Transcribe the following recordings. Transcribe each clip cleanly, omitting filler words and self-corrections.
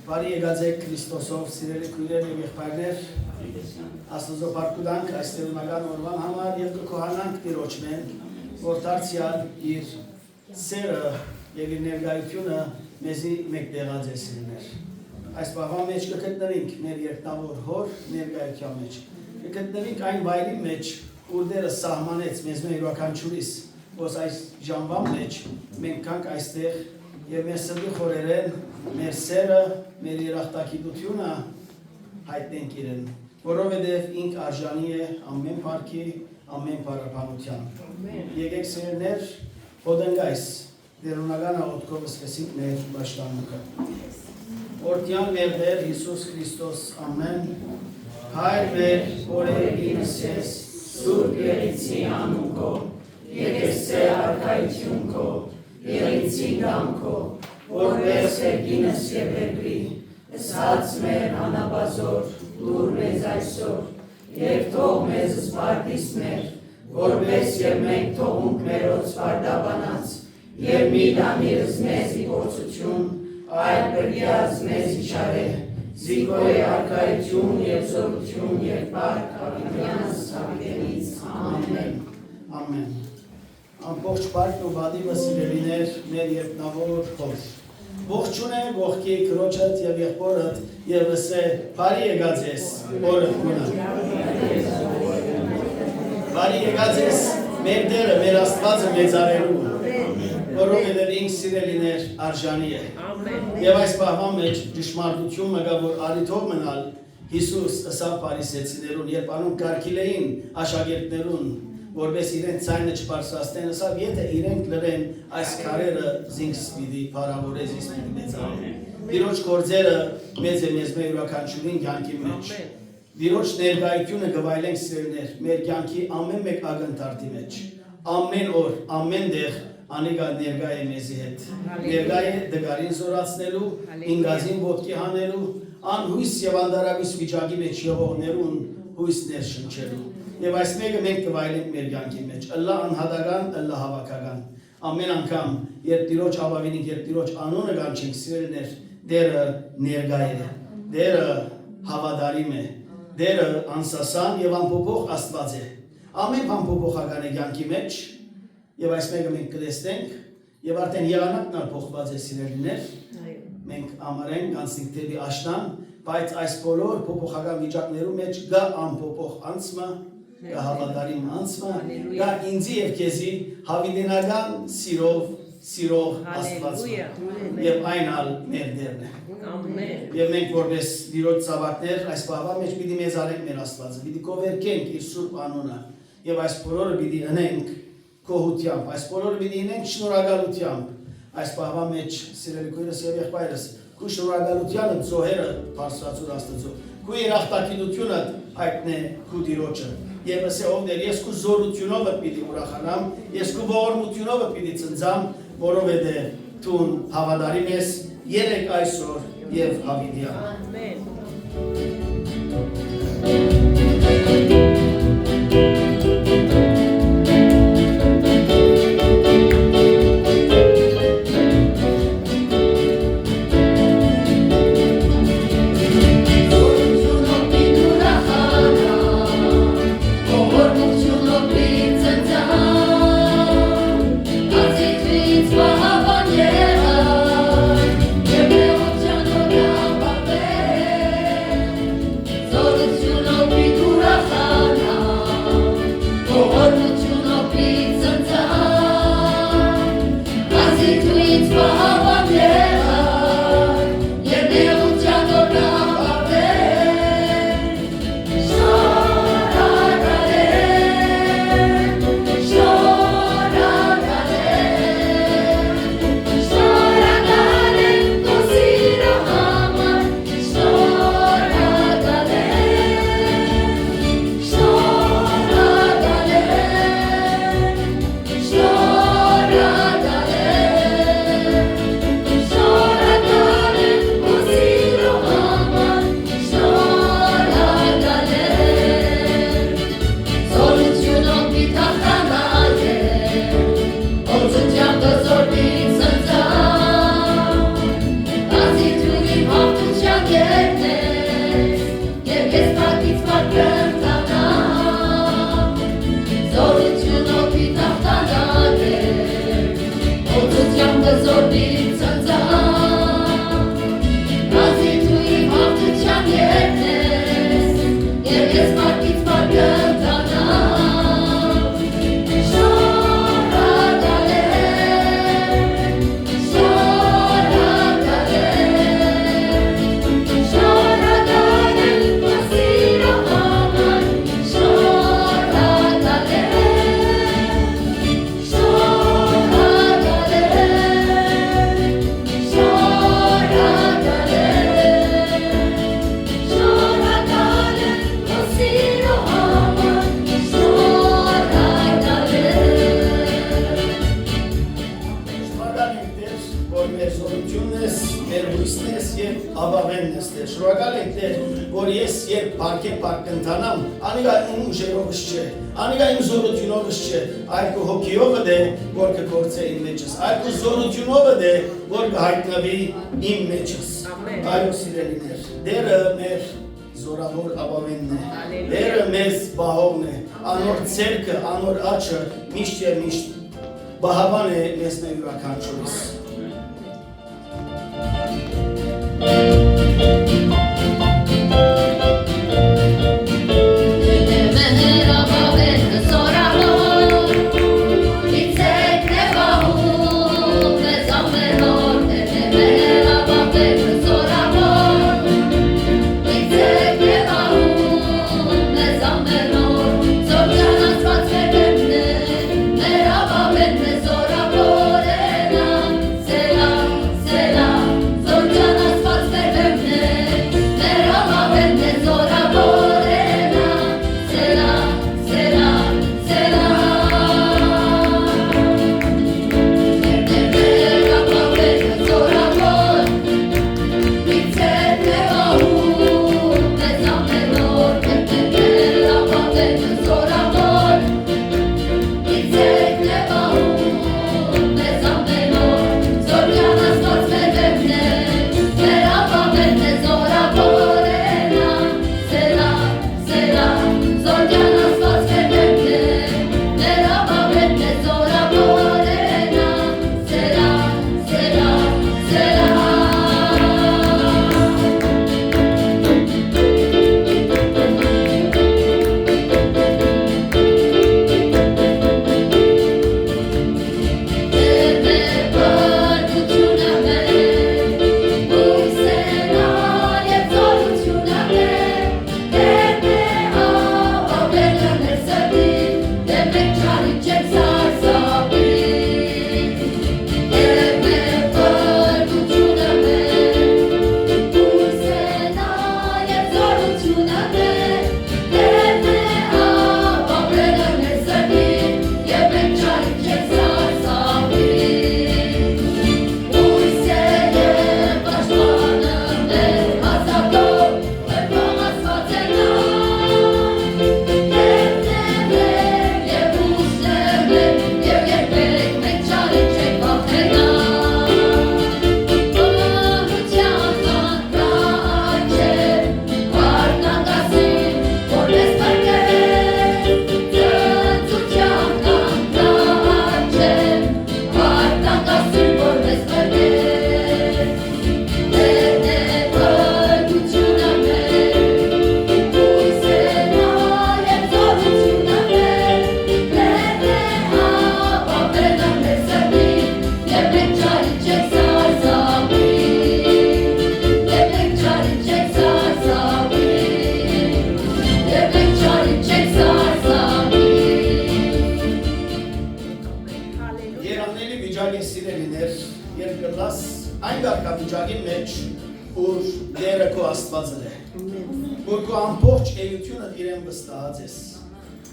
Բարի եկած եք Քրիստոսով սիրելի քույրեր եւ եղբայրներ, Աստծո փառքուդանք այս տերունական օրվան համար եւ կկոհանանք Տիրոջ մեն, որ դարձյալ իր սերը եւ իր ներկայությունը մեզի մեկտեղած է սիրներ։ Այս բավական մեջ կգտնվենք մեր երկնավոր հոր ներկայության մեջ։ Կգտնվենք այն վայրի մեջ, ուր Տերը սահմանեց մեզ յուրաքանչյուրիս, որ այս ժամվան մեջ մենք կանք այստեղ եւ մեր սրտի խորերեն մեր սերը, մեր երախտագիտությունը հայտնենք իրեն, որովհետև ինք արժանի է ամեն փառքի, ամեն փառաբանության։ Եկեք սիրելիներ, հոդենգայս դերունական աղոթքով սկսենք մեր պաշտամունքը։ Օրդյան մեր Տեր Հիսուս Քրիստոս ամեն, Հայր մեր, որ եկինս ես, Սուրբ Եղիցի անուն քո, եկես ծեր արքայություն քո, Եղիցի գամ քո, որպես եկինս եւ երկրի, ըսած մեր անաբազոր, դուր մեզ այսօր, եւ թող մեզ սպարտիս մեր, որպես եւ մենք թողունք մերոց սպարտաբանած, եւ մի դանիրս մեզ իգործություն, այլ բրյաց մեզ իչարե, զիգոյ արքայություն եւ զորություն եւ պարկ ավինյանս հավիտենից, ամեն, ամեն։ Ամբողջ պարքն ու բադիվը սիրելիներ մեր երկնավոր հոր։ Ողջունեմ ողքի քրոջդ եւ եղբորդ եւ լսե բարի եկած ես օրը գունա։ Բարի եկած ես մեր Տերը, մեր Աստվածը մեծարելու, որովհետեւ ինք սիրելիներ արժանի է։ Եվ այս բավական մեջ ճշմարտություն մգա որ արիթով մնալ Հիսուս ըսավ փարիսեցիներուն, երբ անուն կարգիլեին աշակերտներուն, որպես իրենց ցայնը չբարձրացնեն, ասավ, եթե իրենք լրեն այս քարերը զինք սպիդի փառավորես իսմեն մեծան։ Տիրոջ գործերը մեծ է մեզ մեր յուրաքանչյուրին կյանքի մեջ։ Տիրոջ ներկայությունը գվայելենք սիրելիներ, մեր կյանքի ամեն մեկ ակնթարթի մեջ։ Ամեն օր, ամեն տեղ անիկա ներկա է մեզի հետ։ Ներկա է դգարին զորացնելու, ինգազին ոտքի հանելու, անհույս եւ անդարավիս վիճակի մեջ եղողներուն հույս ներշնչելու։ Եվ այս մեկը մենք կվայելենք մեր կյանքի մեջ, ըլլա անհատական, ըլլա հավաքական։ Ամեն անգամ, երբ Տիրոջ ապավինենք, երբ Տիրոջ անունը կանչենք, սիրելիներ, Տերը ներկա է, Տերը հավատարիմ է, Տերը անսասան եւ անփոփոխ Աստված է։ Ամեն բան փոփոխական է կյանքի մեջ, եւ այս մեկը մենք կտեսնենք, եւ արդեն եղանակն ալ փոխված է սիրելիներ։ Մենք ամարենք անցնենք դեպի աշնան, բայց այս բոլոր փոփոխական վիճակներու մեջ գա անփոփոխ անցումը, գա հավատարիմ անցումը, գա ինձի եւ քեզի հավիտենական սիրող Աստվածը եւ այն ալ մեր Տերն է։ Եվ մենք որպես Տիրոջ զավակներ այս բավական մեջ պիտի մեզ արենք մեր Աստվածը, պիտի կովերքենք իր սուրբ անունը եւ այս բոլորը պիտի ընենք գոհությամբ, այս բոլորը պիտի ընենք շնորհակալությամբ։ Այս բավական մեջ սիրելի քույրս եւ եղբայրս, քու շնորհակալությանը ծոհերը բարձրացուր Աստծո, քու երախտագիտությունը հայտնե քու Տիրոջը։ Եվ ասե ով դեր ես քու զորությունով պիտի ուրախանամ, ես քու ողորմությունով պիտի ծնծամ, որովհետեւ դու հավատարիմ ես երեք այսօր եւ հավիտյան։ Ամեն։ Yeah. սիրելիներ, որ ես երբ պարկ ընթանամ, անիգա իմ ուժերովս չէ, անիգա իմ զորությունովս չէ, այլ քո հոգիովը դե, որ կգործե իմ մեջս, այլ քո զորությունովը դե, որ կհայտնվի իմ մեջս։ Այո սիրելիներ, Տերը մեր զորավոր ապավենն է, Տերը մեզ բահողն է, անոր ցերկը, անոր աչքը միշտ եւ միշտ բահավան է մեզ յուրաքանչյուրիս։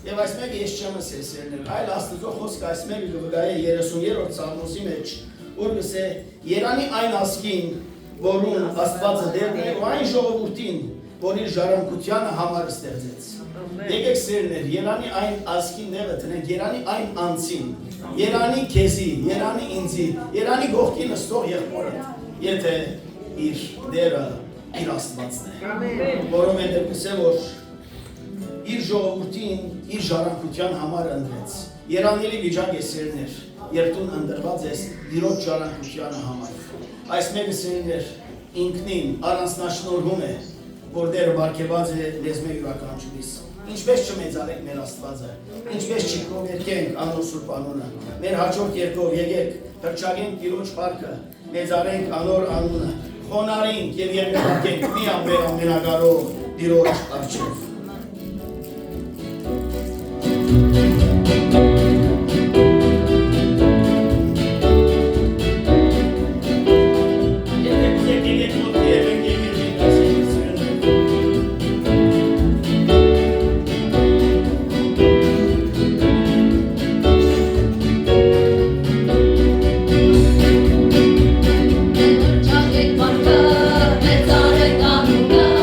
Եվ այս մեկ ես չեմ ասել, այլ Աստծո խոսքը այս մեկ գվգայ 30-րդ Սաղմոսի մեջ, որ գսե Երանի այն ասկին, որում Աստվածը դերն է, ու այն ժողովուրդին, որ իր ժառանգությանը համար ստեղծեց։ Եկեք սերներ, Երանի այն ասկին նեղը տնենք, Երանի այն անցին, Երանի քեզի, Երանի ինձի, Երանի գողքի նստող եղբորը, եթե իր դերը իր Աստվածն է, որովհետև գսե որ իր ժողովուրդին, իր ժառանգության համար ընտրեց։ Երանելի վիճակ է սերներ, երբ դու ընտրված ես Տիրոջ ժառանգության համար։ Այս մեկը սերներ ինքնին առանձնաշնորհում է, որ Տերը բարգեւած է լեզմե յուրաքանչյուրիս։ Ինչպես չմեծարենք մեր Աստվածը, ինչպես չկրովերկենք անոր սուրբ անունը։ Մեր հաջորդ երկով եկեք հռչակենք Տիրոջ փառքը, մեծարենք անոր անունը, խոնարհենք եւ երկրակենք մի ամենակարող Տիրոջ առջև։ Mezzare canuna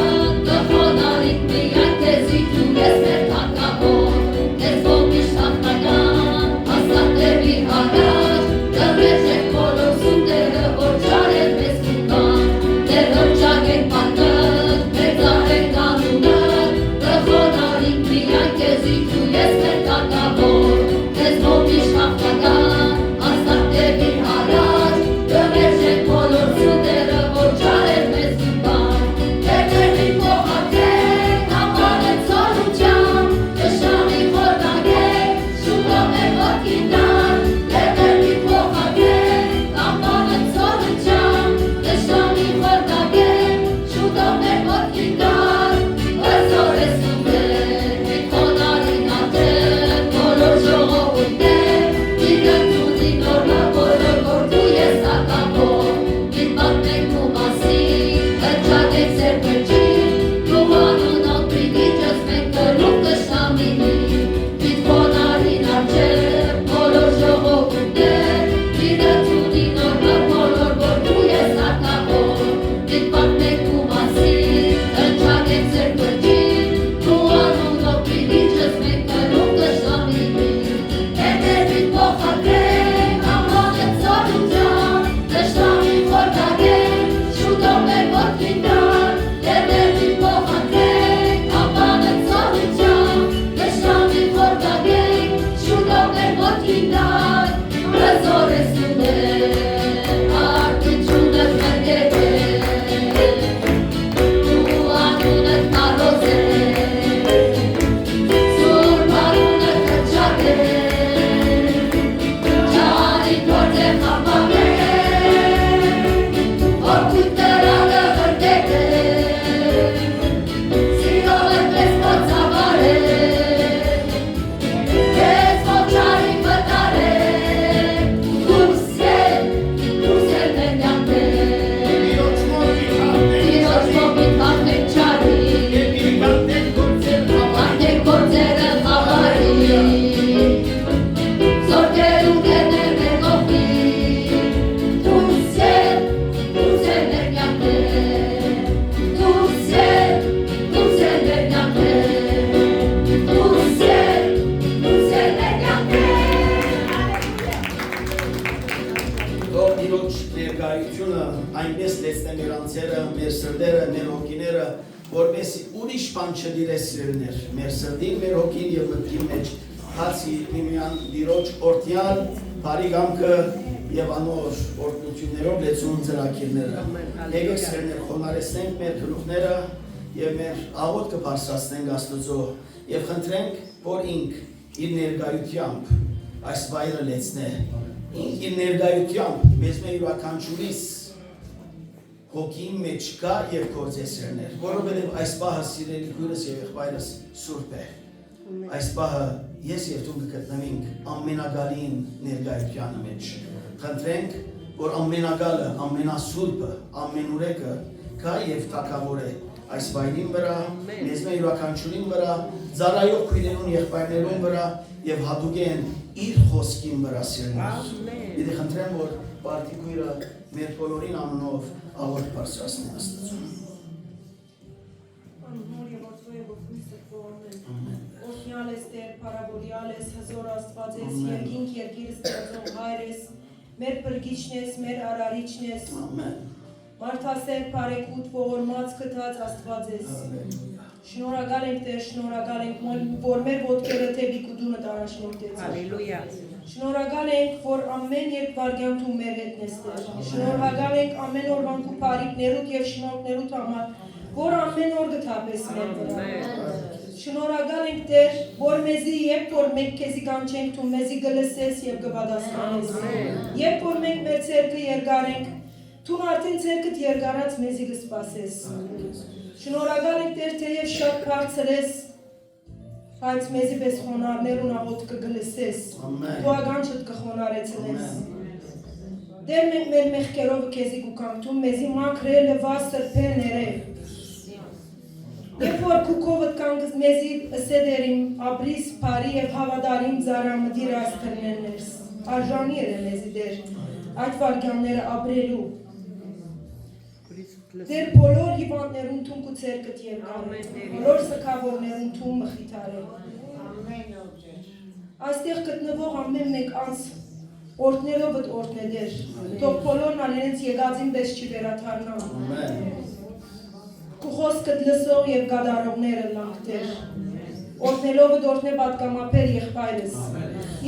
մտքերը, մեր սրտերը, մեր հոգիները, որպեսզի ուրիշ բան չդիրես սիրելիներ, մեր սրտին, մեր հոգին եւ մտքի մեջ հացի միմյան դիրոջ օրդյալ բարի գամքը եւ անոր օրդություններով լեցուն ծրագիրները։ Եկեք սիրելիներ, խոնարհեցնենք մեր գլուխները եւ մեր աղոթքը բարձրացնենք Աստծո եւ խնդրենք, որ ինք իր ներկայությամբ այս վայրը լեցնե։ Ինք իր ներկայությամբ մեզ յուրաքանչյուրիս հոգի մեջ կա եւ գործեսերներ, որովհետեւ այս պահը սիրելի քույրս եւ եղբայրս սուրբ է։ Այս պահը ես եւ դու կգտնվենք ամենագալին ներկայության մեջ։ Խնդրենք, որ ամենագալը, ամենասուրբը, ամենուրեկը կա եւ թակավոր է այս վայրին վրա, մեզ յուրաքանչյուրին վրա, ծառայող քույրերուն եղբայրներուն վրա եւ հատուկեն իր խոսքին վրա սիրելիներ։ Եթե խնդրեմ, որ Բարդի քույրը մեր բոլորին անունով աղոթք բարձրացնի Աստծուն։ Անհոր եւ Որդու եւ Որդու Ամեն։ Օրհնյալ ես Տեր, փառավորյալ ես, հզոր Աստված ես, երկինք երկիր ստեղծող Հայր ես, մեր փրկիչն ես, մեր արարիչն ես։ Ամեն։ Մարդասեր, բարեկուտ, ողորմած, գթած Աստված ես։ Շնորհակալ ենք Տեր, շնորհակալ ենք, որ մեր ոտքերը թեբի կուդունը առաջնորդեց։ Հալելույա։ Շնորհակալ ենք, որ ամեն երբ վարգյան դու մեր հետն ես Տեր։ Շնորհակալ ենք ամեն օրվան քո բարիքներուդ եւ շնորհներուդ համար, որ ամեն օր գտապես մեր վրա։ Շնորհակալ ենք Տեր, որ մեզի երբ որ մենք քեզի կանչենք, դու մեզի գլսես եւ կպատասխանես։ Երբ որ մենք մեր ցերկը երգարենք, դու արդեն ցերկդ երգարած մեզի կսպասես։ Շնորհակալ ենք Տեր, թեև շատ բարձր ես, բայց մեզի պես խոնարհներուն աղոթքը գլսես, դու ականջդ կխոնարեցնես։ Դեր մենք մեր մեղքերով քեզի կուքանքում, մեզի մաքրել լվա սրբեր ներել։ Երբ որ քուքովդ կանգս մեզի ըսեդերիմ, ապրիս, բարի եւ հավատարիմ ծառամը դիրած թրներներս, արժանի է մեզի Դեր, այդ վարգյանները ապրելու։ Դեր բոլոր հիվանդներուն թուն կու ցերկդ երկարել, բոլոր սքավորներուն թուն մխիթարել։ Այստեղ գտնվող ամեն մեկ անց օրդներովդ օրդնեդեր, թող բոլորն ալերենց եկածին պես չվերաթարնան։ Քու խոսքդ լսող եւ գադարողները լանքտեր, օրդնելովդ օրդնե պատկամապեր եղբայրս,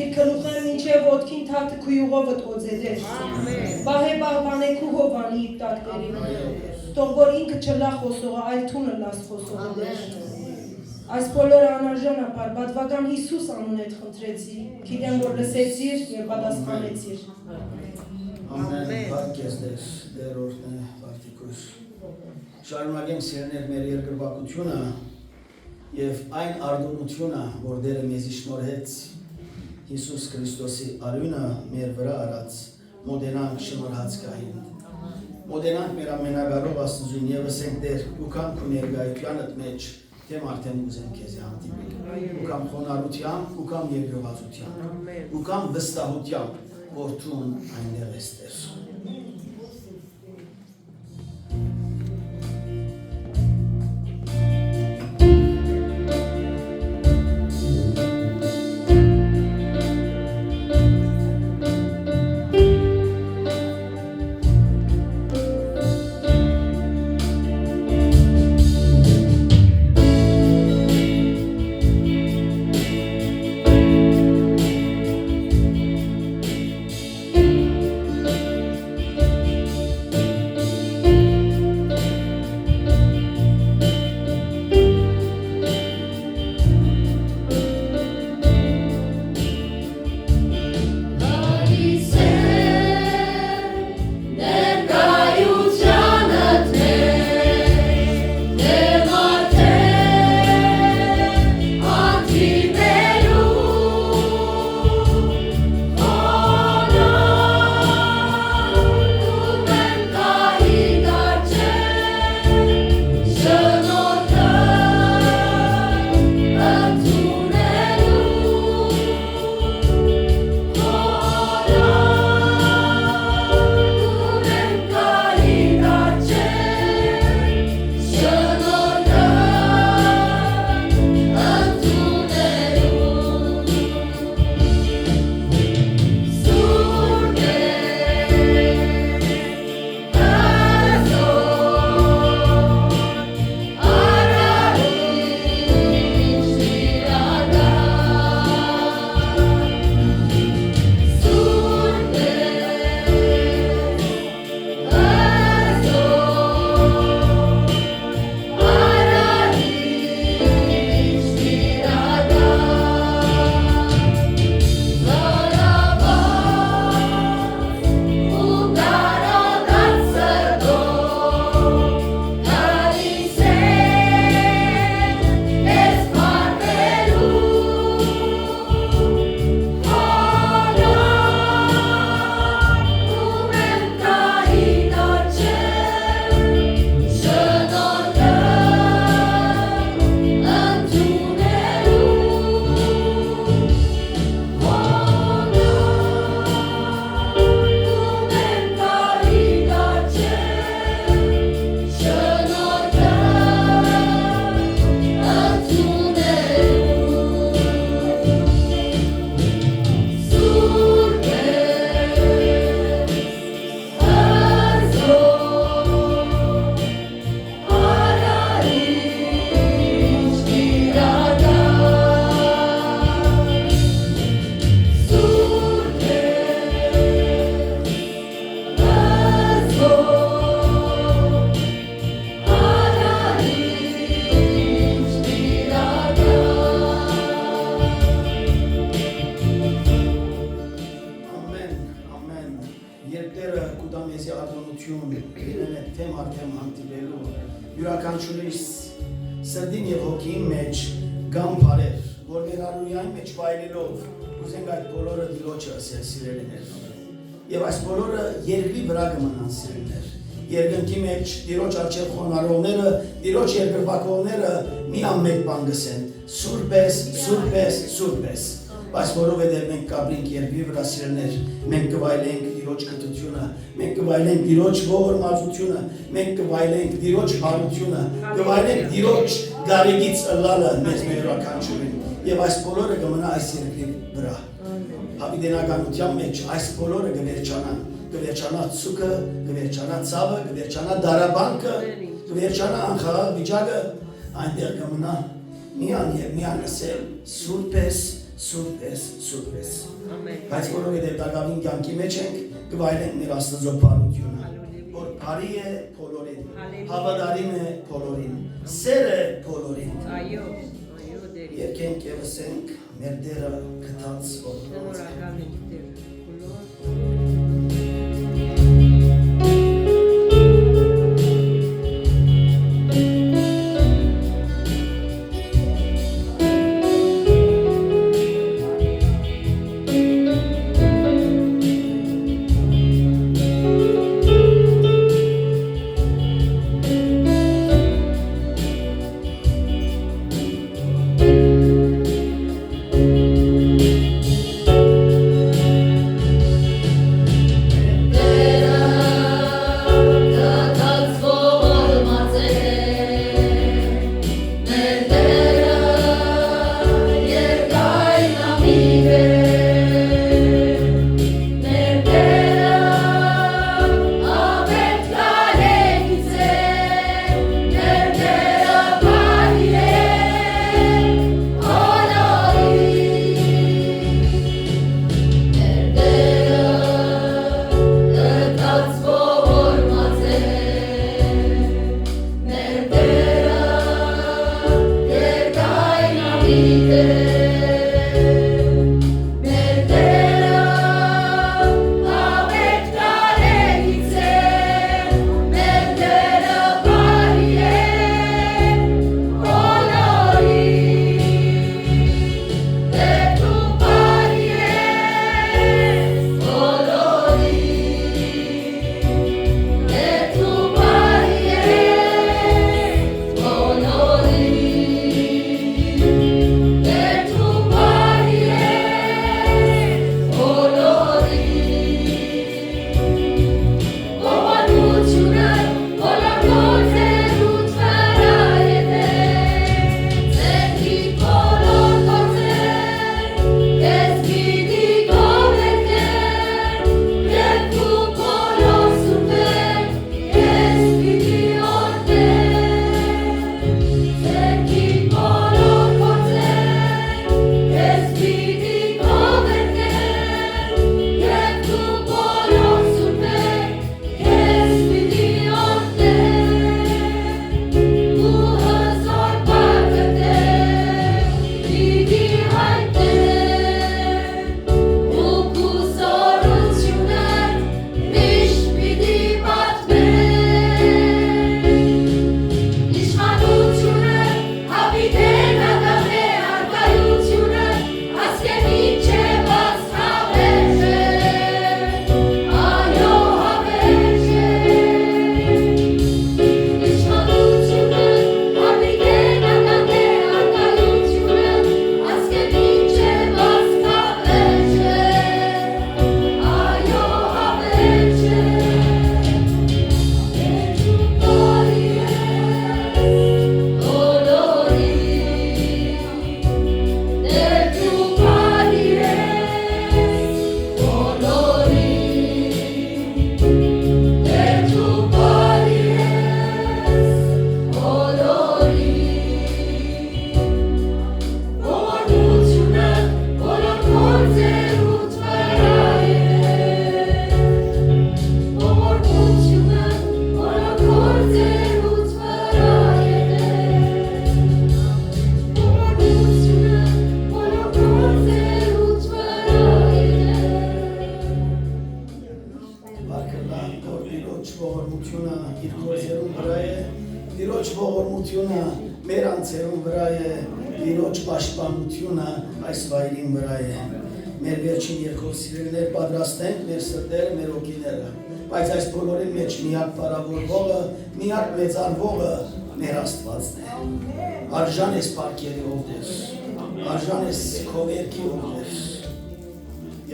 իր կլուխեն մինչև ոտքին թաթը քույուղովդ օձեդեր, բահե բաղբանե քու հովանի իր տակտերին, թող որ ինքը չլա խոսողը, այլ թունը լաս խոսողը դեր։ Այս բոլորը անարժանապար, բադվական Հիսուս անուն հետ խնդրեցի, գիտեմ, որ լսեցիր և պատասխանեցիր։ Ամեն բարք ես դեր օրհնե Բարդիկուս։ Շարունակենք սիրներ մեր երկրպագությունը և այն արդոնությունը, որ դերը մեզի շնորհեց Հիսուս Քրիստոսի արյունը մեր վրա արած, մոտենանք շնորհած կային։ Մոտենանք մեր ամենագարող Աստծուն և ասենք Տեր, ուքամ քո ներկայությանդ մեջ, թե արդեն ուզենք քեզի հանդիպել։ Ուքամ խոնարհությամբ, ուքամ երկրվածությամբ, ուքամ վստահությամբ, որ դու այնտեղ ես Տեր։ արդեն հանդիպելու յուրաքանչյուրիս սրտին եւ հոգին մեջ կամ բարեր, որ մեր արույայի մեջ վայելելով ուզենք այդ բոլորը Տիրոջը ասել սիրելիներ։ Եվ այս բոլորը երկրի վրա կմնան սիրելիներ։ Երկնքի մեջ Տիրոջ առջև խոնարհողները, Տիրոջ երկրպագողները միան մեկ բան գսեն. Սուրբ ես, սուրբ ես, սուրբ ես։ Բայց որովհետև մենք կապրենք երկրի վրա սիրելիներ, մենք կվայելենք Տիրոջ կրթությունը, մենք կվայելենք Տիրոջ ողորմածությունը, մենք կվայելենք Տիրոջ հարությունը, կվայելենք Տիրոջ գարեգից ըլլալը մեզ մեր յուրաքանչյուրին։ Եվ այս բոլորը կմնա այս երկրի վրա։ Հավիտենականության մեջ այս բոլորը կվերջանան, կվերջանա ցուկը, կվերջանա ցավը, կվերջանա դարաբանքը, կվերջանա անխաղաղ վիճակը, այնտեղ կմնա միան եւ միան ասել սուրբ ես, սուրբ ես, սուրբ ես։ Բայց որովհետև դակավին կյանքի մեջ ենք, կվայելենք մեր Աստծո բարությունը, որ բարի է բոլորին, հավատարիմ է բոլորին, սեր է բոլորին։ Երկենք եւ ասենք մեր Տերը գտած Գոհությունը մեր անձերուն վրա է, Տիրոջ պաշտպանությունը այս վայրին վրա է։ Մեր վերջին երկով սիրելիներ պատրաստենք մեր սրտերը, մեր հոգիները, բայց այս բոլորի մեջ միակ փառավորողը, միակ մեծարվողը մեր Աստվածն է։ Արժան ես պարգևի որդեր, արժան ես քո վերքի որդեր։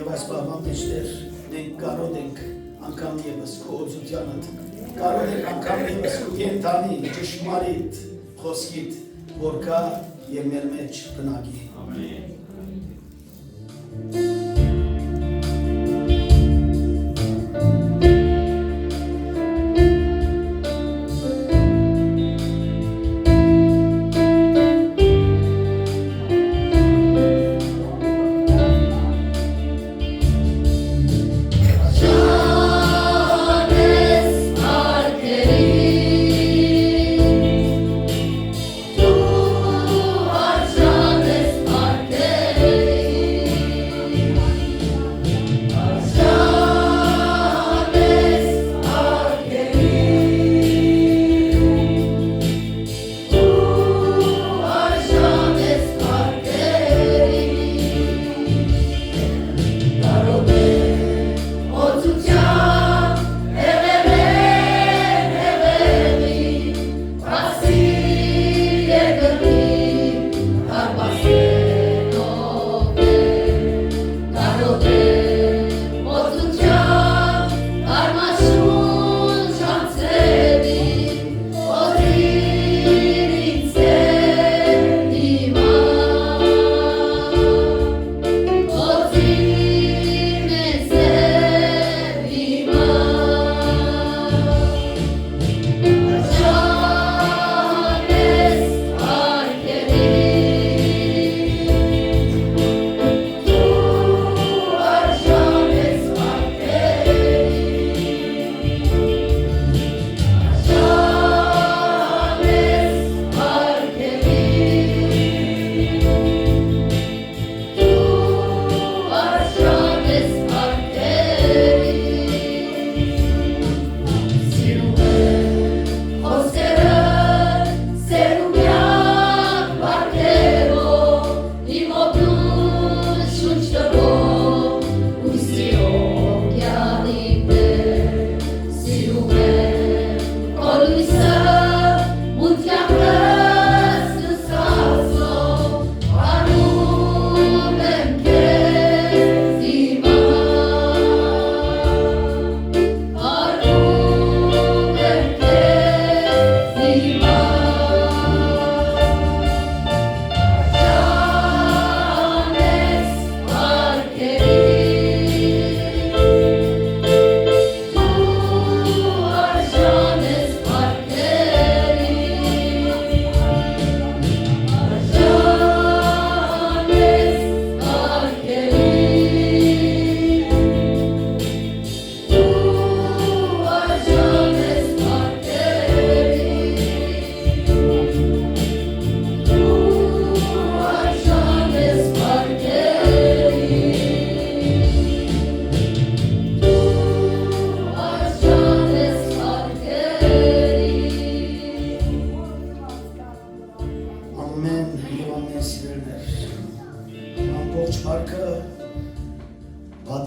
Եվ այս բավական մեջտեղ մենք կարող ենք անգամ ևս քո օծությանդ, կարող ենք անգամ ևս քո կենթանի ճշմարիտ խոսքիդ, որ կա եւ մեր մեջ բնակի։ Ամեն։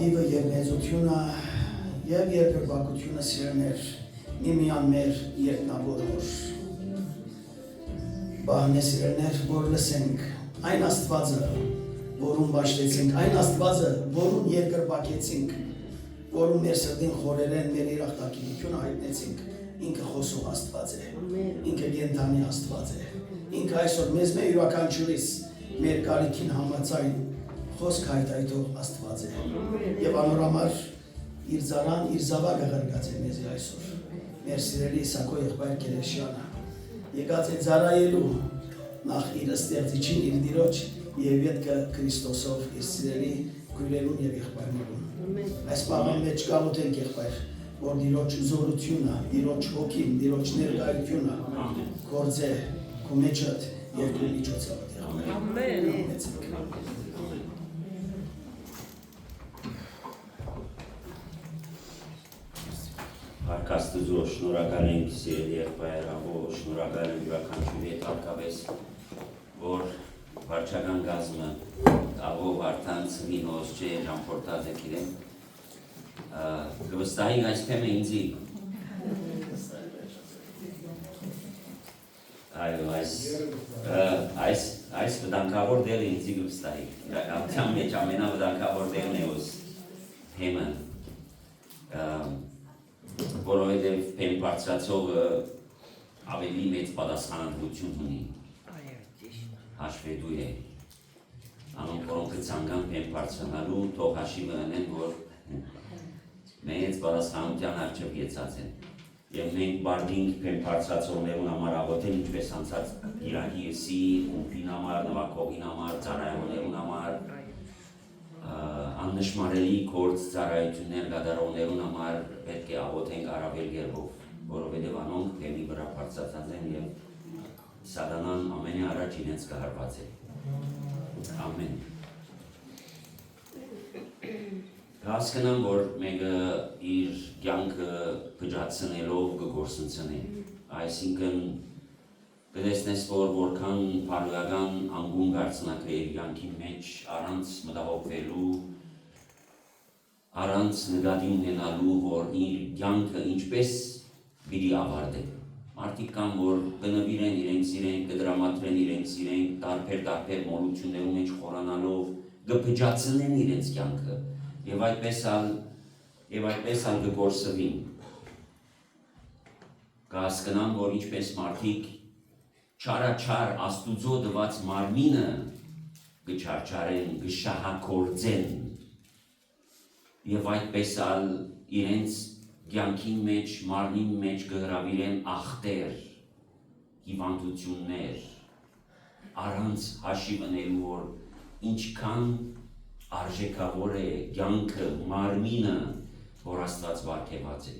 Բադիվը և մեծությունը և երկրպագությունը սիրներ միմյան մեր երկնավոր հոր։ Բահն է սիրներ, որ լսենք այն Աստվածը, որում բաշտեցինք, այն Աստվածը, որում երկրպագեցինք, որում մեր սրտին խորերեն մեր իրախտակիրությունը հայտնեցինք, ինքը խոսող Աստված է, ինքը կենդանի Աստված է, ինքը այսօր մեզ մեր յուրաքանչյուրիս մեր կարիքին համաձայն խոսք հայտայթող Աստված է եւ անորամար իր ծառան, իր զավակը ղրկած է մեզի այսօր մեր սիրելի Իսակո եղբայր Կերեշյանը եկած է ծառայելու նախ իր ստեղծիչին, իր Տիրոջ եւ յետքը Քրիստոսով իր սիրելի քույրերուն եւ եղբայրներուն այս բանան մեջ գաղութենք եղբայր որ Տիրոջ զորությունը, Տիրոջ հոգին, Տիրոջ ներկայությունը գործե քո մեջդ երկու միջոցով ամեն Հարկած Աստծո, շնորհակալ ենք սիրելի եղբայրավոր, շնորհակալ ենք յուրաքանչյուրի հետ հատկապես, որ վարչական գազմը աղով արդան ծնի հոսջե ժամփորտած եք իրեն գվստահի այսքեմ է ինձի այս վտանգավոր դերը ինձի գվստահի իրականության մեջ ամենավտանգավոր դերն է ոս հեմը որովհետև փեմ բարձրացողը ավելի մեծ պատասխանատվություն ունի հաշվետու է անոնք որոնք կցանկան փեմ բարձրանալու թող հաշիվը ունեն որ մեծ պատասխանության առջև եկած են եւ մենք բարձինք փեմ բարձրացողներուն համար աղոթել ինչպես անցած Իրաքի եսի ումպին համար նվակողին համար ծառայողներուն համար աննշմարելի գործ ծառայություններ կատարողներուն համար պետք է աղոթենք առավել կերպով, որովհետև անոնք փեմի վրա բարձրացած են եւ սատանան ամենի առաջ իրենց կհարված է։ Ամեն։ Հասկանամ, որ մեկը իր կյանքը փճացնելով կգործընծնի, այսինքն կտեսնես, որ որքան բարոյական անգուն գարցնակը իր կյանքի մեջ առանց մտահոգվելու, առանց նկատի ունենալու, որ իր կյանքը ինչպես պիտի ավարտի։ Մարդիկ կան, որ կնվիրեն իրենց իրենք, կդրամատրեն իրենց իրենք, տարբեր մոլություններու մեջ խորանալով, կփճացնեն իրենց կյանքը եւ այդպես ալ կգործվին։ Կհասկանան, որ ինչպես մարդիկ չարաչար աստուծո դված մարմինը կչարչարեն, կշահակործեն եւ այդպես ալ իրենց կյանքի մեջ, մարմին մեջ կհրավիրեն ախտեր, հիվանդություններ, առանց հաշիվնելու, որ ինչքան արժեքավոր է կյանքը, մարմինը, որ Աստված վարքեված է։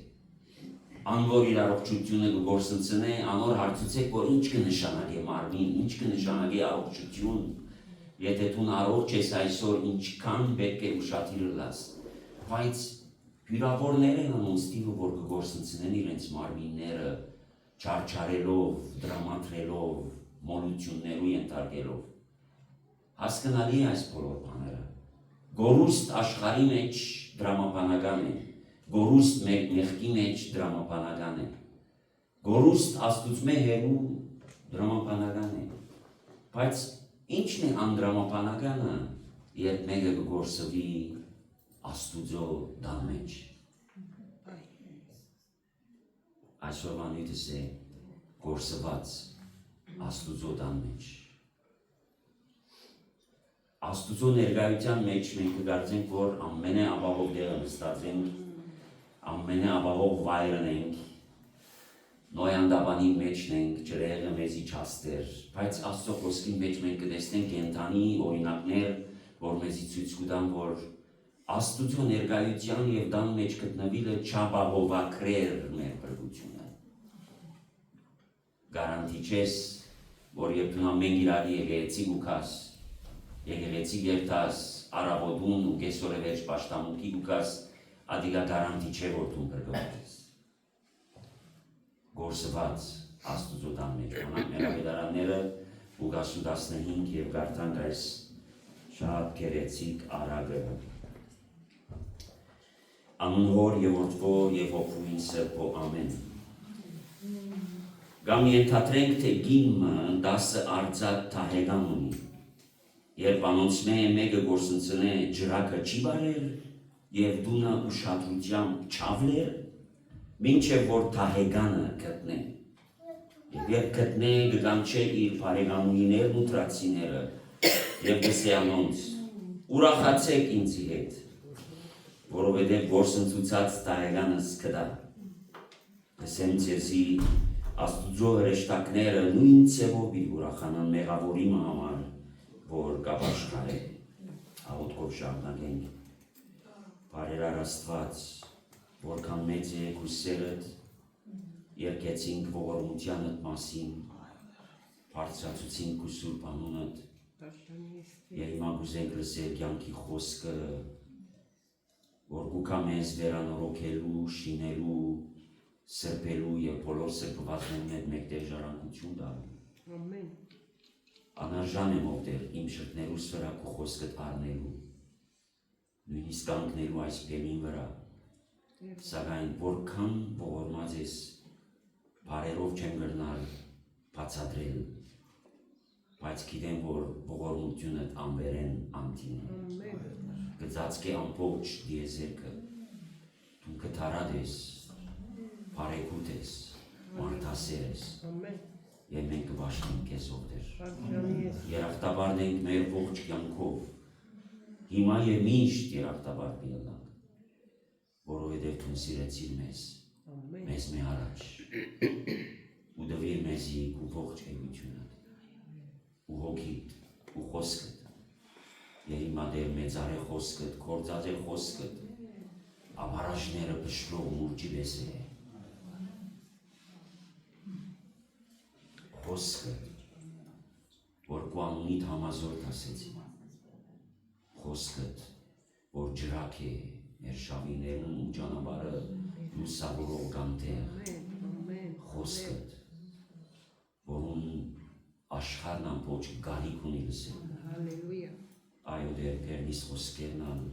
Անոր իր առողջությունը կգործընծնե, անոր հարցուցեք, որ ինչ կնշանակի մարմին, ինչ կնշանակի առողջություն, եթե դու առողջ ես այսօր, ինչքան պետք է ուշադիր լաս, բայց հյուրավորներ են անում ստիվը, որ կգործընծնեն իրենց մարմինները, չարչարելով, դրամատրելով, մոլություններու ենթարկելով։ Հասկանալի է այս բոլոր բաները։ Գորուստ աշխարհի մեջ դրամապանական է, գորուստ մեղքի մեջ դրամապանական է, գորուստ աստուծմե հերու դրամապանական է, բայց ինչն է անդրամապանականը, երբ մեկը կգործվի աստուծո դան մեջ։ Այսօրվա նույնս է գործված աստուծո դան մեջ։ Աստուծո ներկայության մեջ մենք կգործենք, որ ամենաապահով տեղը նստածենք, ամենաապահով վայրն ենք, նոյանդաբանի մեջն ենք, ջրեղը մեզի չաստեր, բայց Աստծո խոսքի մեջ մենք կտեսնենք կենդանի օրինակներ, որ մեզի ցույց կտան, որ Աստուծո ներկայության եւ դան մեջ գտնվելը չապահովակրեր մեր բրգությունը։ Գարանտի չես, որ երբ դու ամեն իրարի եկեղեցի գուքաս, եկեղեցի երթաս, առավոտուն ու կեսօրը վերջ պաշտամունքի գուքաս, ադիգա գարանտի չէ, որ դու բրգված ես։ Գործված Աստուծո դան մեջ, անակ մեր ավետարանները Ղուկաս 15 եւ գարտանք այս շատ գերեցիկ արագը։ Անուն Հոր եւ Որդվո եւ Հոգուին Սրբո ամեն։ Գամ ենթադրենք, թե գինը 10 արձակ թահեգան ունի։ Երբ անոնց մեկը գործընծնե ջրակը չի բարեր եւ դունը ուշադրությամբ չավլեր, մինչև որ թահեգանը գտնե։ Եվ երբ գտնե կգանչե իր բարեկամուհիներն ու տրացիները եւ գսե անոնց ուրախացեք ինձի հետ, որովհետև գործընծուցած թահեգանս կդա։ Գսեմ ձեզի Աստուծո հրեշտակները նույն ցևով ուրախանան մեղավորի համար, որ կապաշխարե, աղոթքով շարունակենք, բարերար Աստված, որքան մեծ է քու սերդ, երկեցինք ողորմությանդ մասին, բարձրացուցինք քու սուրբ անունդ, եւ հիմա կուզենք լսել կյանքի խոսքը, որ գուքա մեզ վերանորոգելու, շինելու, սրբելու եւ բոլոր սրբվածների հետ մեկտեղ ժառանգություն տալու։ Ամեն։ Անարժան եմ ովտեղ իմ շրտներուս վրա քո խոսքդ առնելու, նույնիսկ կանգնելու այս բեմին վրա, սակայն որքան ողորմած ես, բարերով չեմ գրնալ բացատրել, բայց գիտեմ, որ ողորմությունդ անվերեն անտին է, գծածկե ամբողջ դիեզերքը, դու կթարad ես, բարեկուտ ես, մարդասեր ես, եւ մենք կվաշտենք քեզ ովտեր։ Երախտաբարն ենք մեր ողջ կյանքով, հիմա եւ միշտ երախտաբար կլինենք, որովհետեւ դու սիրեցիր մեզ, մեզ մի առաջ, ու դվիր մեզի քո ողջ էությունը, ու հոգիդ, ու խոսքդ, եւ հիմա դեր մեծարե խոսքդ, կործածե խոսքդ, ամարաշները բշրող մուրճի պես է, խոսքդ, որ քո անունիդ համազորդ ասեցի, խոսքդ, որ ջրակ է մեր շավիներուն ու ճանապարհը լուսավորող կանտեղ, խոսքդ, որուն աշխարհն ամբողջ գալիք ունի լսել, այո դեր կերնիս խոսքերն ան,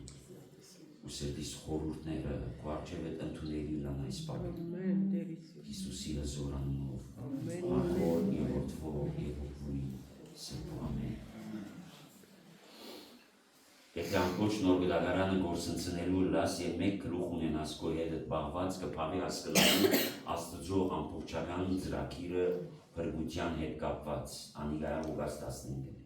ու սրտիս խորհուրդները քո առջևդ ընդունելի լան այս բանը, Հիսուսի հզոր անունով, Ահոր եւ Որդվո եւ Հոգվի սրբո ամեն։ Եթե ամբողջ նոր գդագարանը գործընծնելու լաս եւ մեկ գլուխ ունենաս քո հետ բաղված կփավի հասկալու Աստծո ամբողջական ծրագիրը բրգության հետ կապված անիգայա Ղուկաս 15-ը։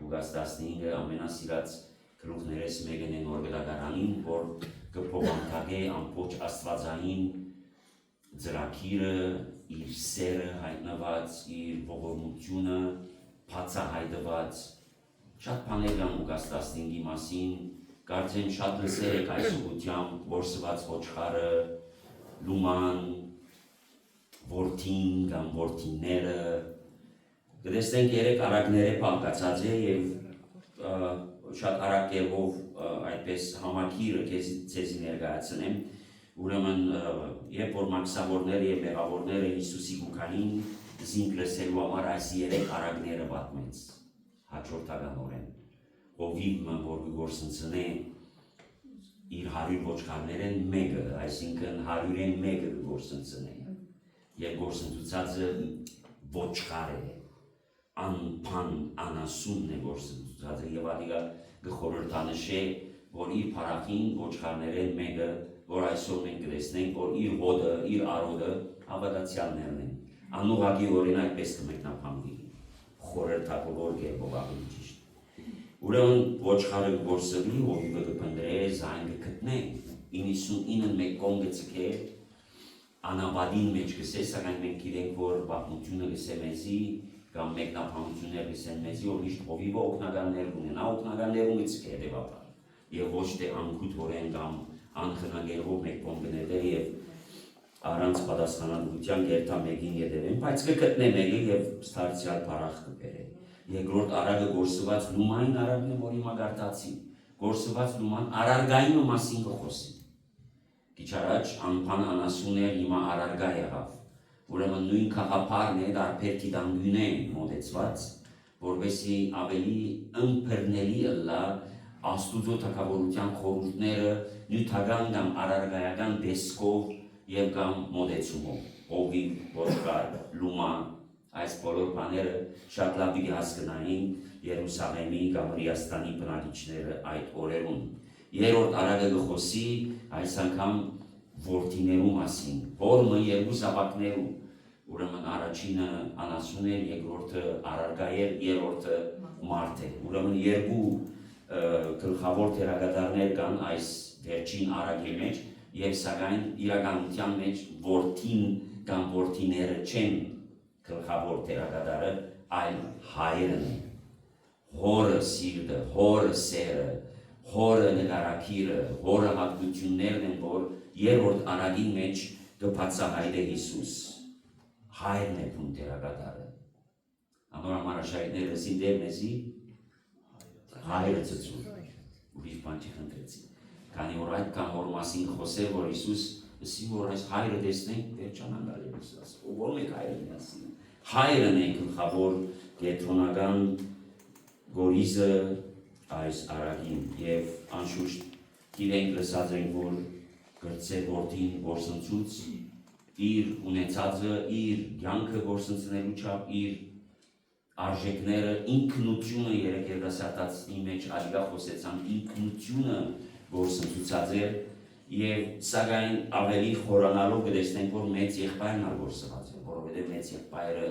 Ղուկաս 15-ը ամենասիրած գլուխներես մեկն է նոր գդագարանին, որ կփոխանցի ամբողջ աստվածային ծրագիրը, իր սերը հայտնված, իր ողորմությունը բացահայտված, շատ բաներ կան Ղուկաս 15-ի մասին, կարծեմ շատ լսել եք այս ուղղությամբ, որսված ոչխարը, լուման, որդին կամ որդիները, կտեսնենք երեք արագները բաղկացած է եւ շատ արագ կերպով այդպես համակիրը քեզի ներկայացնեմ, ուրեմն երբ որ մաքսավորները եւ մեղավորները Հիսուսի գուքային զինք լսելու համար այս երեք արագները պատմեց հաջորդականորեն ովիվը որ գործընծնե իր 100 ոչխարներեն մեկը, այսինքն 100-ին մեկը գործընծնե եւ գործընծուցածը ոչխար է անփան անասունն է գործընծուցածը եւ ադիգա գխորհրդանշե որ իր փարախին ոչխարներեն մեկը որ այսօր մենք կտեսնենք որ իր հոդը իր արոդը հավատացյալներն են անուղագի օրին այդպես կմեկնաբանվի խորհրդավոր կերպով ավելի ճիշտ ուրեմն ոչխարը գործվի ովիվը կփնտրե զայն կգտնե 99-ն մեկ կողմ գցկե անաբադին մեջ կսե սակայն մենք գիտենք որ բախմությունը լսե մեզի կամ մեկնաբանություններ լսեն մեզի որ միշտ ովիվը օգնականներ ունենա օգնականներում գցկե հետևաբար եւ ոչ թե անքութորեն կամ անխնագերով մեկ կողմ գնետե եւ առանց պատասխանատվության գերտա մեկին ետևեն, բայց կգտնե մեկը եւ ստարցիալ փարախ կբերե։ Երկրորդ արագը գործված լումային արագն է, որ հիմա գարտացի։ Գործված լուման արարգային մասին կխոսի։ Քիչ առաջ անփան անասուններ հիմա արարգա եղավ։ Ուրեմն նույն խաղապարն է դարբեր դիտանգյունե մոտեցված, որովհետեւ ավելի ըմբռնելի լա Աստուծո թագավորության խորհուրդները նյութական կամ արարգայական դեսկով եւ կամ մոդեցումով ովիվ ոչխար լումա այս բոլոր բաները շատ լավ դի հասկանային Երուսաղեմի կամ Ռիաստանի բնակիչները այդ օրերուն երրորդ արագը գխոսի այս անգամ որդիներու մասին որը երկու զավակներու ուրեմն առաջինը անասուն էր երկրորդը արարգա էր երրորդը մարդ է ուրեմն երկու գլխավոր թերագադարներ կան այս վերջին արագի մեջ եւ սակայն իրականության մեջ որդին կամ որդիները չեն գլխավոր թերագադարը այլ հայրն է հորը սիրտը հորը սերը հորը նկարակիրը հորը հատկություններն են որ երրորդ արագի մեջ կբացահայտե Հիսուս հայրն է բուն թերագադարը անոր համարաշայինները զինդեր մեզի հայրը ծծում ուրիշ բան չի խնդրեցի քանի որ այդ կամ որ մասին խոսել որ Հիսուս Ասի որ այս հայրը տեսնենք վերջանան գալիս ասա։ Ու ո՞ր մեկ հայրն է ասի։ Հայրն է գլխավոր կենտրոնական գորիզը այս արագին եւ անշուշտ գիտենք լսած ենք որ գրծե որդին գործընծուց իր ունեցածը իր կյանքը գործընծնելու չափ իր արժեքները ինքնությունը երեք երգասարտացի մեջ ալիգա խոսեցան ինքնությունը գործընծուցած էր եւ սակայն ավելի խորանալով կտեսնենք որ մեծ եղբայրն ալ գործված է որովհետեւ մեծ եղբայրը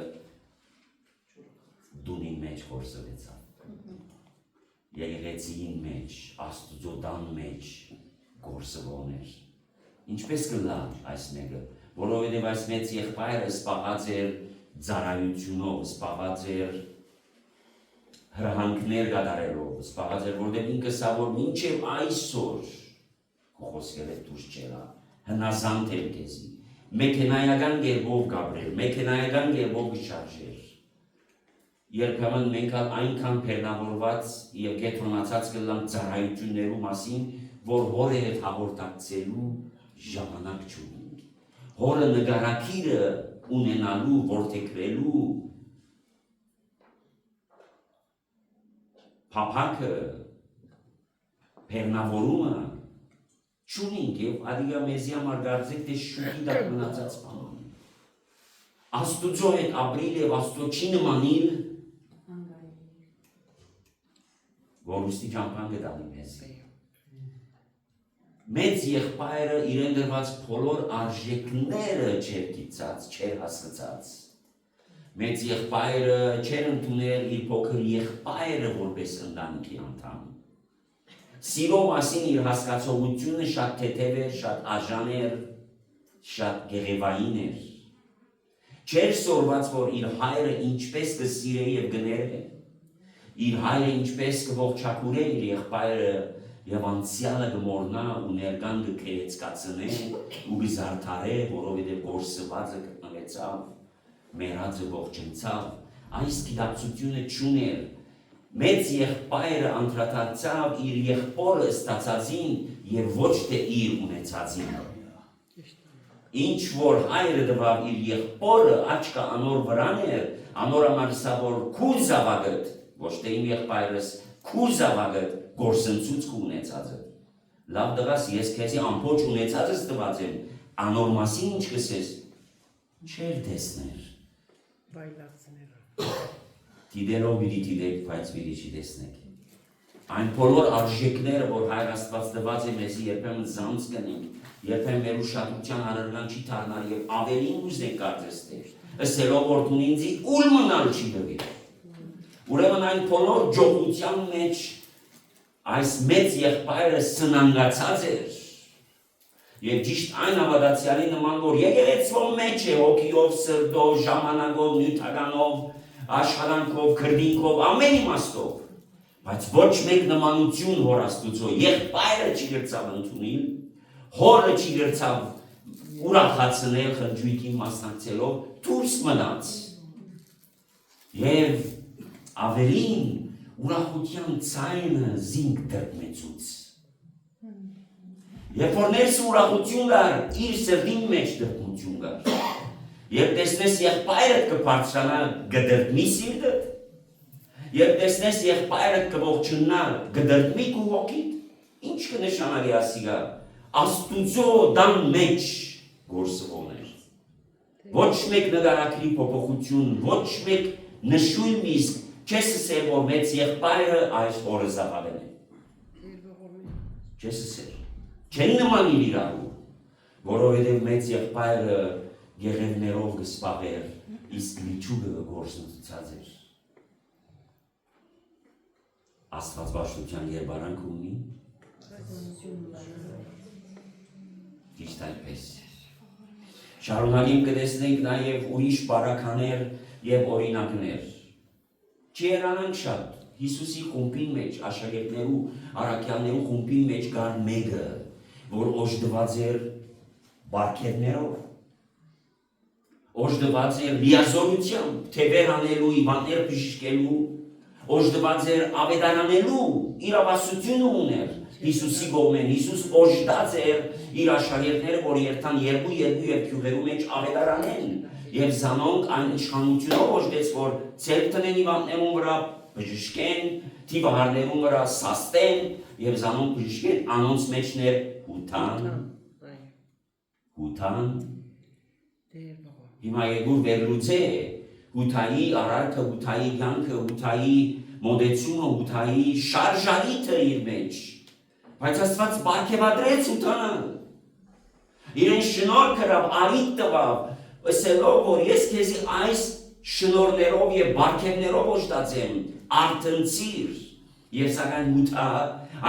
դունի մեջ գործվեցավ եկեղեցին մեջ աստուծոդան մեջ գործվոներ ինչպես կլա այս մեկը որովհետեւ այս մեծ եղբայրը սպաղած էր ծառայությունով սպաղած էր հրահանգներ կատարելով սպաղած էր որովհետեւ ինքը սա որ մինչեւ այսօր խոսքեր է դուրս չելա, հնազանդ էր կեզի, մեքենայական գերբով գաբրել, մեքենայական գերբով գշարժեր, երբեմն մենք այնքան պերնավորված և գետրոնացած կլամ ծառայություններու մասին, որ հորը հետ հաղորդակցելու ժամանակ չունենք, հորը նգարակիրը ունենալու, որդեքրելու, փափակը, պերնավորումը, չունինք և ադիգա մեզի համար գարձեք թե շուտի դակ մնացած պանան։ Աստուծո հետ ապրիլ և աստուծո չի նմանիլ, որ ուստի ճամպան գտանի մեզի։ Մեծ եղբայրը իրեն դրված բոլոր արժեքները չեր գիծած, չեր հասկացած։ Մեծ եղբայրը չեր ընդունել իր փոքր եղբայրը որպես ընտանիքի անդամ։ Սիրո մասին իր հասկացողությունը շատ թեթև էր, շատ արժան էր, շատ գեղևային էր։ Չէր սորված, որ իր հայրը ինչպես կսիրե և գները, իր հայրը ինչպես կողջակուրե իր եղբայրը և անցյալը կմորնա ու ներկան կքերեցկացնե ու կզարդարե, որովհետև գործվածը գտնվեցավ, մեռածը ողջնցավ, այս գիտակցությունը չուներ։ Մեծ եղբայրը անդրադարձավ իր եղբորը ստացածին և ոչ թե իր ունեցածին։ Ինչ որ հայրը տվավ իր եղբորը աչքը անոր վրան էր, անոր համար սա որ քու զավակդ, ոչ թե իմ եղբայրս, քու զավակդ գործընծուց քու ունեցածը։ Լավ տղաս, ես քեզի ամբողջ ունեցածս տված եմ, անոր մասին ինչ կսես, չեր տեսներ։ Դիդելով պիտի դիդեք, բայց պիտի չի տեսնեք։ Այն բոլոր արժեքները, որ Հայր Աստված տված է մեզի երբեմն զանց կնենք, երբեմն մեր ուշադրության առարգան չի դառնալ եւ ավելին ուզենք կարծես ասելով որ դու ինձի ուլ մնալ չի դվի։ Ուրեմն այն բոլոր ջողության մեջ այս մեծ եղբայրը սնանգացած էր եւ ճիշտ այն հավատացյալի նման որ եկեղեցու մեջ է հոգիով, սրտով, ժամանակով, նյութականով աշխատանքով, քրդինքով, ամեն իմաստով, բայց ոչ մեկ նմանություն հոր Աստուծո, եղբայրը չի գրծավ ընդունել, հորը չի գրծավ ուրախացնել խնջույքին մասնակցելով, դուրս մնաց։ Եվ ավելին ուրախության ցայնը զինք դրդմեցուց։ Երբ որ ներս ուրախություն կար, իր սրտին մեջ դրդմություն կար։ Երբ տեսնես եղբայրդ կբարձրանա գդրդմի սիրտդ, երբ տեսնես եղբայրդ կողջուննա գդրդմի քու հոգիդ, ինչ կնշանակի ասիգա, Աստուծո դան մեջ գործվոներ։ Ոչ մեկ նկարագրի փոփոխություն, ոչ մեկ նշույլ իսկ չես ասել, որ մեծ եղբայրը այս օրը զավակն է։ Չես ասել։ Չեն նմանիլ իրարու, որովհետև մեծ եղբայրը գեղևներով կսպաղեր, իսկ միջուկը գործընծած էր։ Աստված բաշխության երբարանք ունի։ Ճիշտ այդպես։ Շարունակին կտեսնենք նաև ուրիշ բարականեր և օրինակներ։ Չերանանք շատ, Հիսուսի խումբին մեջ, աշակերտներու, առաքյալներու խումբին մեջ կար մեկը, որ օժտված էր բարքերներով, օժտված էր լիազորությամբ, թևեր անելու, իվաններ բժշկելու, օժտված էր ավետարանելու, իրավասությունը ուներ, Հիսուսի կողմեն, Հիսուս օժտած էր իր աշակերտները, որ երթան երկու եւ քյուղերու մեջ ավետարանեն եւ զանոնք այն իշխանությունով օժտեց, որ ցերկ տնեն իվաններուն վրա բժշկեն, թիվահարներուն վրա սաստեն եւ զանոնք բժշկեն անոնց մեջներ հութան հիմա եկուր վերլուծե հութայի արարքը, հութայի կյանքը, հութայի մոդեցումը, հութայի շարժարիթը իր մեջ բայց Աստված բարգեւադրեց հութան իրեն շնորհ կրավ, արիթ տվավ ասելով, որ ես քեզի այս շնորհներով եւ բարգեւներով օժտացեմ արթնցիր եւ սակայն հութա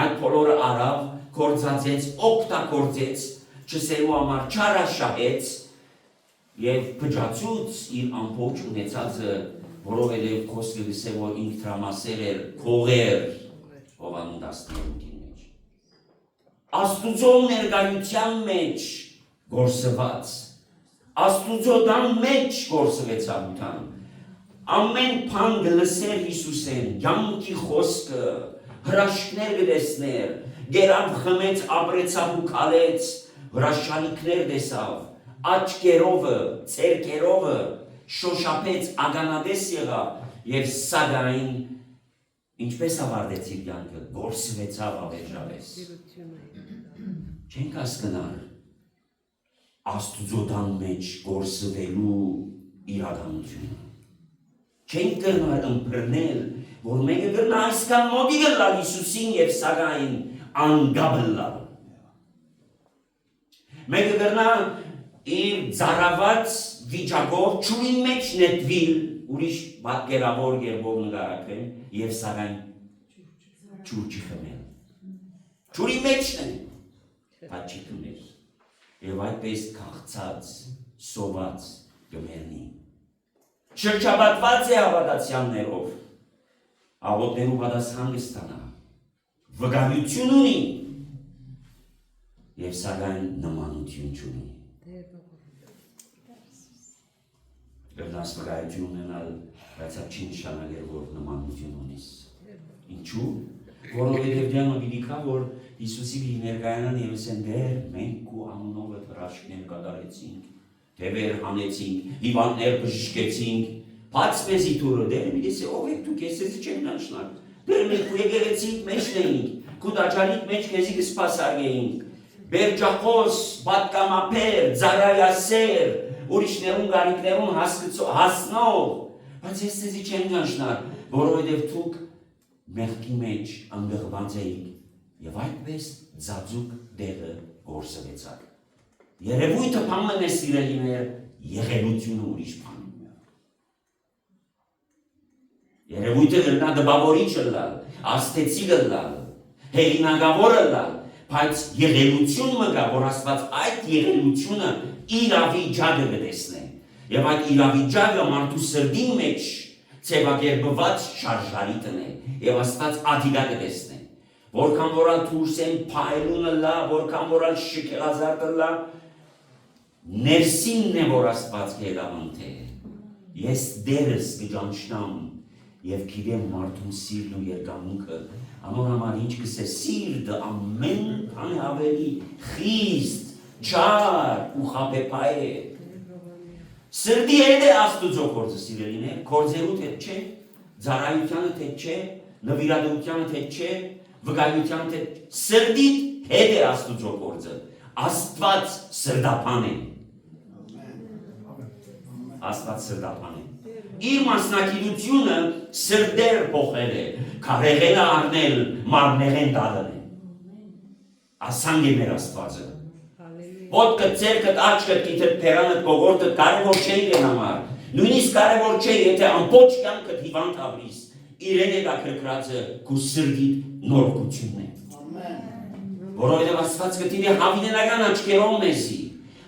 այդ բոլորը արավ կործածեց, օգտագործեց չսելու համար չարաշահեց եւ փճացուց իր ամբողջ ունեցածը, որովհետեւ խոսքը գսե որ ինքը տրամասեր էր քողեր Հովանու 18-ի մեջ Աստուծո ներկայության մեջ գործված Աստուծո դան մեջ գործվեցավ ուտան ամեն բան գլսեր Հիսուսեն կյանքի խոսքը հրաշքներ գտեսներ գերավ խմեց ապրեցավ ու քալեց հրաշալիքներ տեսավ աչքերովը, ցերկերովը շոշափեց ագանադես եղավ եւ սակայն ինչպես ավարտեց իր կյանքը գործվեցավ ավերջավես չենք հասկանալ Աստուծոդան մեջ գործվելու իրականությունը չենք կրնար ըմբռնել որ մեկը կրնա այսքան մոտի գլալ Հիսուսին եւ սակայն անգաբլալ մեկը կրնա իր ծառաված վիճակով ճուրին մեջ նետվիլ ուրիշ պատկերավոր երբով նկարակեն եւ սակայն ճուր չխմել ճուրի մեջն է բայց չխմել եւ այդպես քաղցած սոված գմերնի շրջապատված է հավատացյալներով աղոտներու պատասխան կստանա վկայություն ունի եւ սակայն նմանություն չունի Գտնաս վկայություն ունենալ, բայց չի նշանակել, որ նմանություն ունիս։ Ինչու՞։ Որովհետև դեմը պիտի կա, որ Հիսուսի պիտի ներկայանան եւ ասեն դեր մենք ու անունով հրաշքներ կատարեցինք, թևեր հանեցինք, հիվանդներ բժշկեցինք, բացվեցի դուրը, դեր պիտի ասե ով եք դուք ես չեմ նշնակ։ Դեր մենք ու եկեղեցիք մեջն էինք, քու դաջարիք մեջ քեզի կսպասարկեինք։ Բերջախոս, պատկամապեր, ծառայասեր ուրիշներուն գարիկներուն հասնող, բայց ես ձեզի չեմ գանշնար, որովհետև դուք մեղքի մեջ անգղված էիք եւ այդպես ձաձուկ դեղը գործվեցաք։ Երևույթը բանն է սիրելիներ, եղելությունը ուրիշ բան։ Երևույթը գրնա դպավորիչ լալ, աստեցի լալ, հեղինակավոր լալ, բայց եղելություն մը գա, որ Աստված այդ եղելությունը իրավիճակը կտեսնե եւ այդ իրավիճակը մարդու սրտի մեջ ցեվագերբված շարժարիտն է եւ Աստված ադիգա կտեսնե որքան որալ թուրսեն փայլունը լա որքան որալ շքեղազարտը լա ներսինն է որ Աստված կերավանթե ես դերս կճանչնամ եւ գիտեմ մարդուն սիրն ու երկամունքը անոր համար ինչ կսե սիրտը ամեն բան ավելի խիստ Չար ու խապեպայ է Սրդի հետ է աստուծո կործը սիրելիներ կործերու թետ չէ ձարայությանը թետ չէ նվիրադությանը թետ չէ վկայությանը թետ սրդիտ հետ է աստուծո կործը Աստված սրդապան է Աստված սրդապան է Իր մասնակիտությունը սրդեր փոխել է քարեղենը առնել մարմնեղեն տալն է ասանգ է մեր Աստվածը Ոտքը, ցերկդ, աչքդ, գիթդ, փերանդ, կողորտդ կարևոր չէ իրեն համար։ Նույնիսկ կարևոր չէ, եթե ամբողջ կյանքդ հիվանդ ապրիս, իրեն է դա քրքրածը քու սրտիդ նորոգությունն է։ Ամեն։ Որովհետև Աստված կտիրի հավինենական աչքերով մեզի։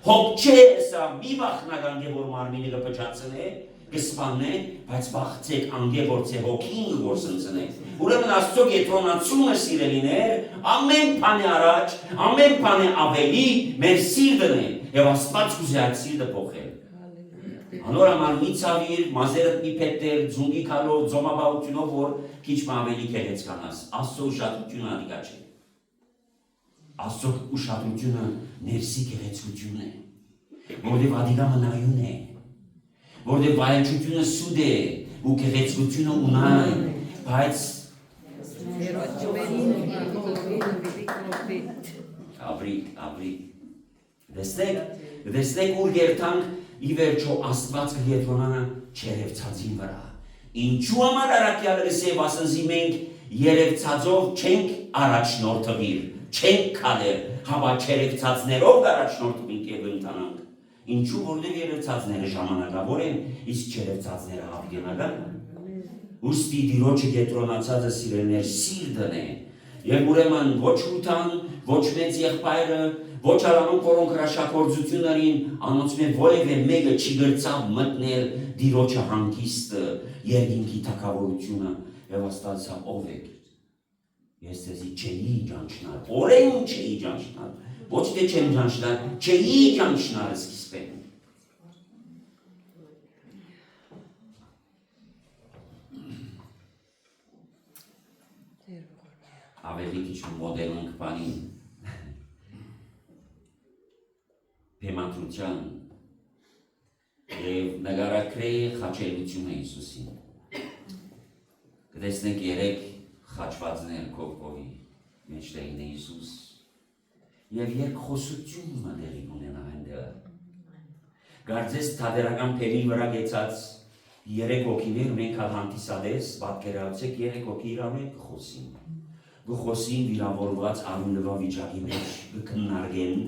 Հոգ չէ սա մի վախնական է որ մարմինը կփչացնե, կսպաննե, բայց վախցեք անգե որ ցե հոգին գործընծնե։ Ուրեմն Աստծո կետրոնացումը սիրելիներ, ամեն բան առաջ, ամեն բան ավելի մեր սիրտն է, եւ Աստված կուզե այդ սիրտը փոխել։ Անոր համար մի ցավիր, մազերդ մի փետեր, ձունգի քալով, ձոմաբաությունով որ քիչ ավելի քեղեցկանաս։ Աստծո ուշադրությունը ադիգա չէ։ Աստծո ուշադրությունը ներսի գեղեցկությունն է, որտեղ ադիգա մնայուն է, որտեղ վայելչությունը սուդ է ու գեղեցկությունը ունայն, բայց Ապրիկ, դեսնեք ուր երթանք ի վերջո Աստված կգետրոնանա չերևցածին վրա։ Ինչու համար առակյալ լսև ասնզի մենք երևցածով չենք առաջնորդվիր, չենք քալեր, հավա չերևցածներով առաջնորդվենք և ընտանանք։ Ինչու որտեղ երևցածները ժամանակավոր են, իսկ չերևցածները հավգենական։ Ուստի դիրոջը գետրոնացածը սիրելներ սիրտն է, և ուրեմն ոչ հութան, ոչ մեծ եղբայրը, ոչ արամն որոնք հրաշագործություններին անոնցմե որևէ մեկը չի գրծավ մտնել դիրոջը հանգիստը, երկինքի թագավորությունը և աստացա ով եք։ Ես ձեզի չէի ճանչնալ, օրեն չէի ճանչնալ, ոչ թե չեմ ճանչնալ, չէի ճանչնալ սկիզբեն։ Ավելի քիչ մոդելնք բանին Փեմատրության և նգարակրեի խաչելությունը Իսուսին։ Կտեսնենք երեք խաչվածներ կողքովի մեջտեղին է Իսուս և երկխոսություն մտեղի ունենա հանդը։ Գարձես թադերական պերի վրա գեցած երեք ոգիներ մենք հանդիսադես, պատկերացեք երեք ոգի իրար հետ կխոսին։ Գխոսին վիրավորված արունվա վիճակի մեջ կքննարկեն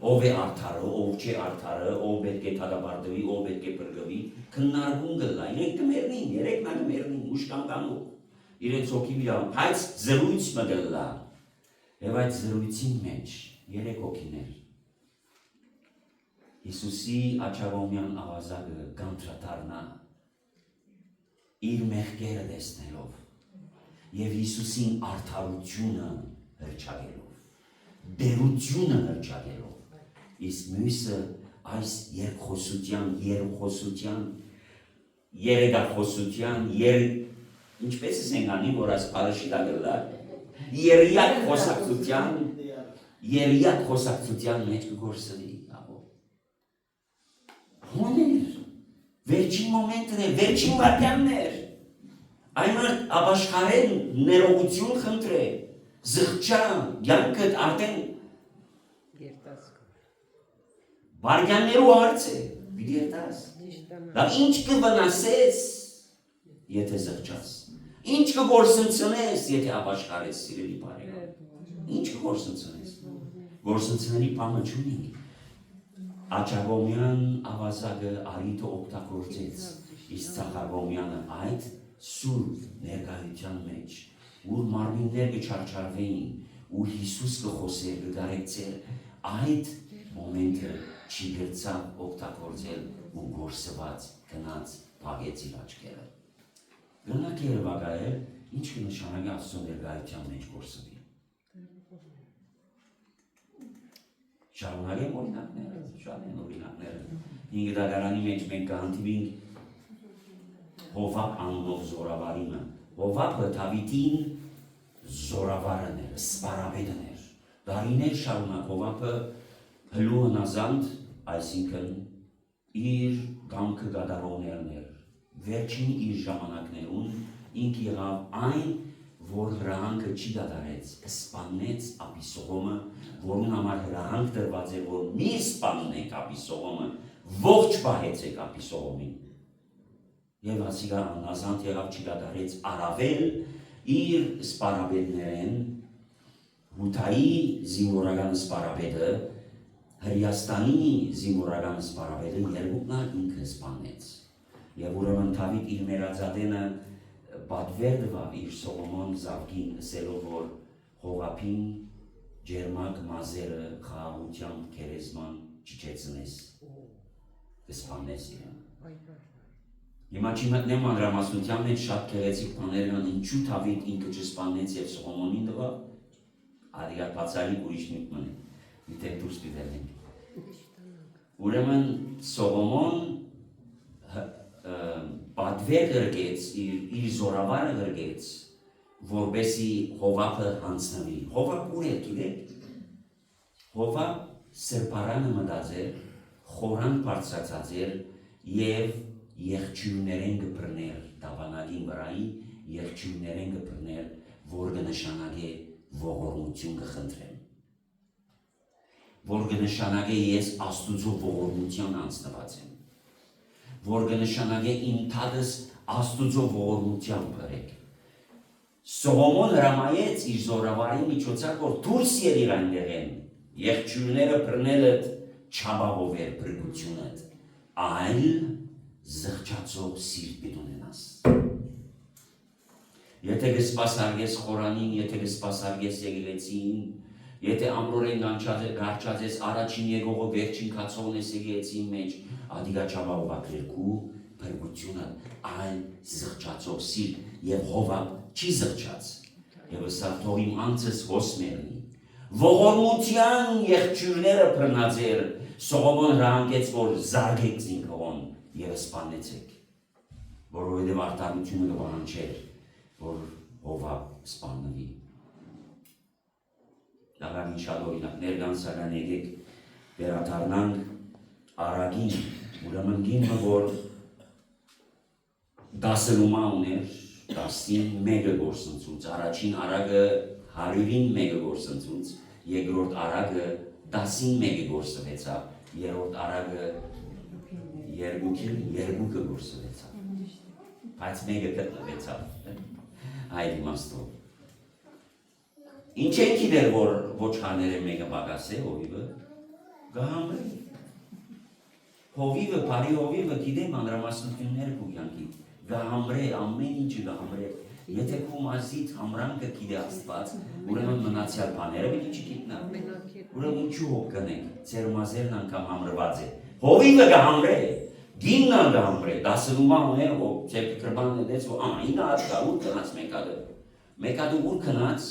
ով է արդարը, ով չէ արդարը, ով պետք է թագաբարդվի, ով պետք է բրգվի, քննարկում գլա, իրենք կմեռնին, երեքն կմեռնին, ուշ կանկանու, իրենց հոգի վիրավորում, բայց զրույց մը գլա, և այդ զրույցին մեջ երեք հոգիներ, Հիսուսի աչավոմյան ավազագը գանտրատարնա, իր մեղքերը տեսնելով, և Հիսուսին արդարությունը հրճագելով, բերությունը հրճագելով, իսկ մյուսը այս երկխոսության, երեգախոսության, ինչպես ենք անի, որ այս պարշիլա գլա, երիակ խոսակցության մեջ կգործվի, հոներ, վերջին մոմենտն էր, վերջին վարկյանն էր, այնմար ապաշխարեն ներողություն խնդրե, զղջա, յանքդ արդեն վարկյաններու հարց է, պիտի երտաս, լավ ինչ կվնասես, եթե զղջաս, ինչ կգործնցնես, եթե ապաշխարես սիրելի բարեկամ, ինչ կգործնցնես, գործնցների պամը չունինք, Աչավոմյան ավազագը արիթը օգտագործեց, իսկ Ծախարվոմյանը այդ սուրբ ներկայության մեջ, ուր մարմիններ կչարչարվեին, ուր Հիսուս կխոսեր, կգարեկցեր, այդ մոմենտը չի գրծավ օգտագործել ու գործված գնաց պագեց իր աչքերը։ Գնակ երևակայել, ինչ կնշանակի Աստծո ներկայության մեջ գործվի։ Շարունակեմ օրինակները, շատ են օրինակները։ Ինգ դագարանի մեջ մենք կհանդիպինք Հովապ անունով զորավարինը։ Հովապը Դավիթին զորավարն էր, սպարաբեդն էր։ Դարիներ շարունակ Հովապը հլու հնազանդ, այսինքն իր կամքը կատարողներն էր։ Վերջին իր ժամանակներուն ինք եղավ այն, որ հրահանքը չի դադարեց, սպանեց Աբիսողոմը, որուն համար հրահանք դրված է, որ մի սպաննեք Աբիսողոմը, ողջ պահեցեք Աբիսողոմին։ Եվ ասիկա անազանդ եղավ չի դադարեց առավել իր սպարաբետներեն, Հութայի զինվորական սպարաբետը, Հրյաստանի զինվորական սպարաբետը երկուքնալ ինքը սպանեց։ Եվ ուրեմն Դավիթ իր մերածադենը պատվերդվավ իր Սողոմոն զավգին ասելով, որ Հովապին ջերմակ մազերը խաղաղությամբ քերեզման չիջեցնես, կսպանես իրեն։ Հիմա չի մտնեմ մանրամասնության մեջ շատ գեղեցիկ բաներ կան, ինչու Դավիթ ինքը չսպանեց և Սողոմոնին տվավ, adică բացառիկ ուրիշ միտք մնի, միտեղ դուրս պիտելենք։ Ուրեմն Սողոմոն պատվեր գրգեց, իր զորավարը գրգեց, որբեսի Հովապը հանցնվի։ Հովապ ուր էր գիտեք, Հովա սրբարանը մտածեր, խորան բարձրացած էր եւ եղջյուրներեն կբռներ դավանագին վրայի եղջյուրներեն կբռներ, որ կնշանակե ողորմություն կխնդրեմ, որ կնշանակե ես Աստուծո ողորմության անցնված եմ, որ կնշանակե իմ թադս Աստուծո ողորմության բերեք։ Սողոմոն հրամայեց իր զորավարի միջոցակ, որ դուրս ելիր այնտեղեն, եղջյուրները բռնելդ չաբահով էր բրգությունդ, այլ զղջացող սիրտ պիտի ունենաս։ Եթե կսպասարկես խորանին, եթե կսպասարկես եկեղեցին, եթե ամրորեն գարչած ես առաջին եկողը վերջին կացողն ես եկեղեցին մեջ, ադիգա չաբահով ակրերքու բրգությունը, այլ զղջացող սիրտ եւ Հովապ չի զղջաց, եւ սա թող իմ անձս հոս մեռնի։ Ողորմության եղջյուրները բռնած էր, Սողոմոն հրահանգեց, որ զարգեք զինքողon եւ սպանեցեք, որովհետեւ արտարությունը կվանչեր, որ Հովապ սպանվի։ Դաղանի շատ օրինակներ կան, սակայն եկեք վերադառնանք Արագին, ուրեմն գինը, որ 10 լումա ուներ, 11 գործընծուց, առաջին Արագը 101 գործընծուց, երկրորդ Արագը 11 գործվեցավ, երրորդ Արագը 2 գործվեցավ, բայց մեկը գտնվեցավ, այդ իմաստով։ Ինչ են գիտեր, որ ոչխարները մեկը պակաս է, հովիվը, գահամրի։ Հովիվը, բարի հովիվը գիտեմ անդրամասնությունները կու կյանքի, գահամրե, ամեն ինչը գահամրե, եթե կու մազիտ համրանքը գիտե Աստված, ուրեմն մնացյալ բաները պիտի չգիտնա, ուրեմն ինչու հոգ կնենք, ծեր մազերն անգամ համրված է, հովիվը գահամրե, գիննան գահամրե, 10 լումա ուներ, հով ծեր կրբանն էդեց, որ ինա ատկա, ուր կնաց մեկադը ուր կնաց,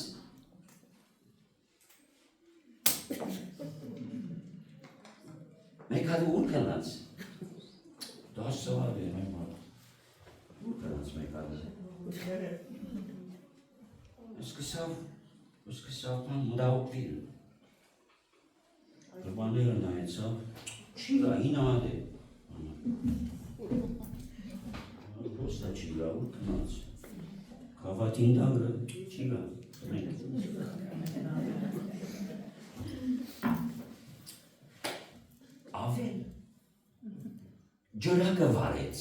մեկադը ուր կնաց, դաշ սվավ է, ուր կնաց մեկադը, սկսավ պան մդահոգվիր, կրբանները նայեցավ, չի գա, ինա ադե, ոստա չի գա, ուր կնաց, կավատին դավրը, չի գա, Ավել ջրակը վարեց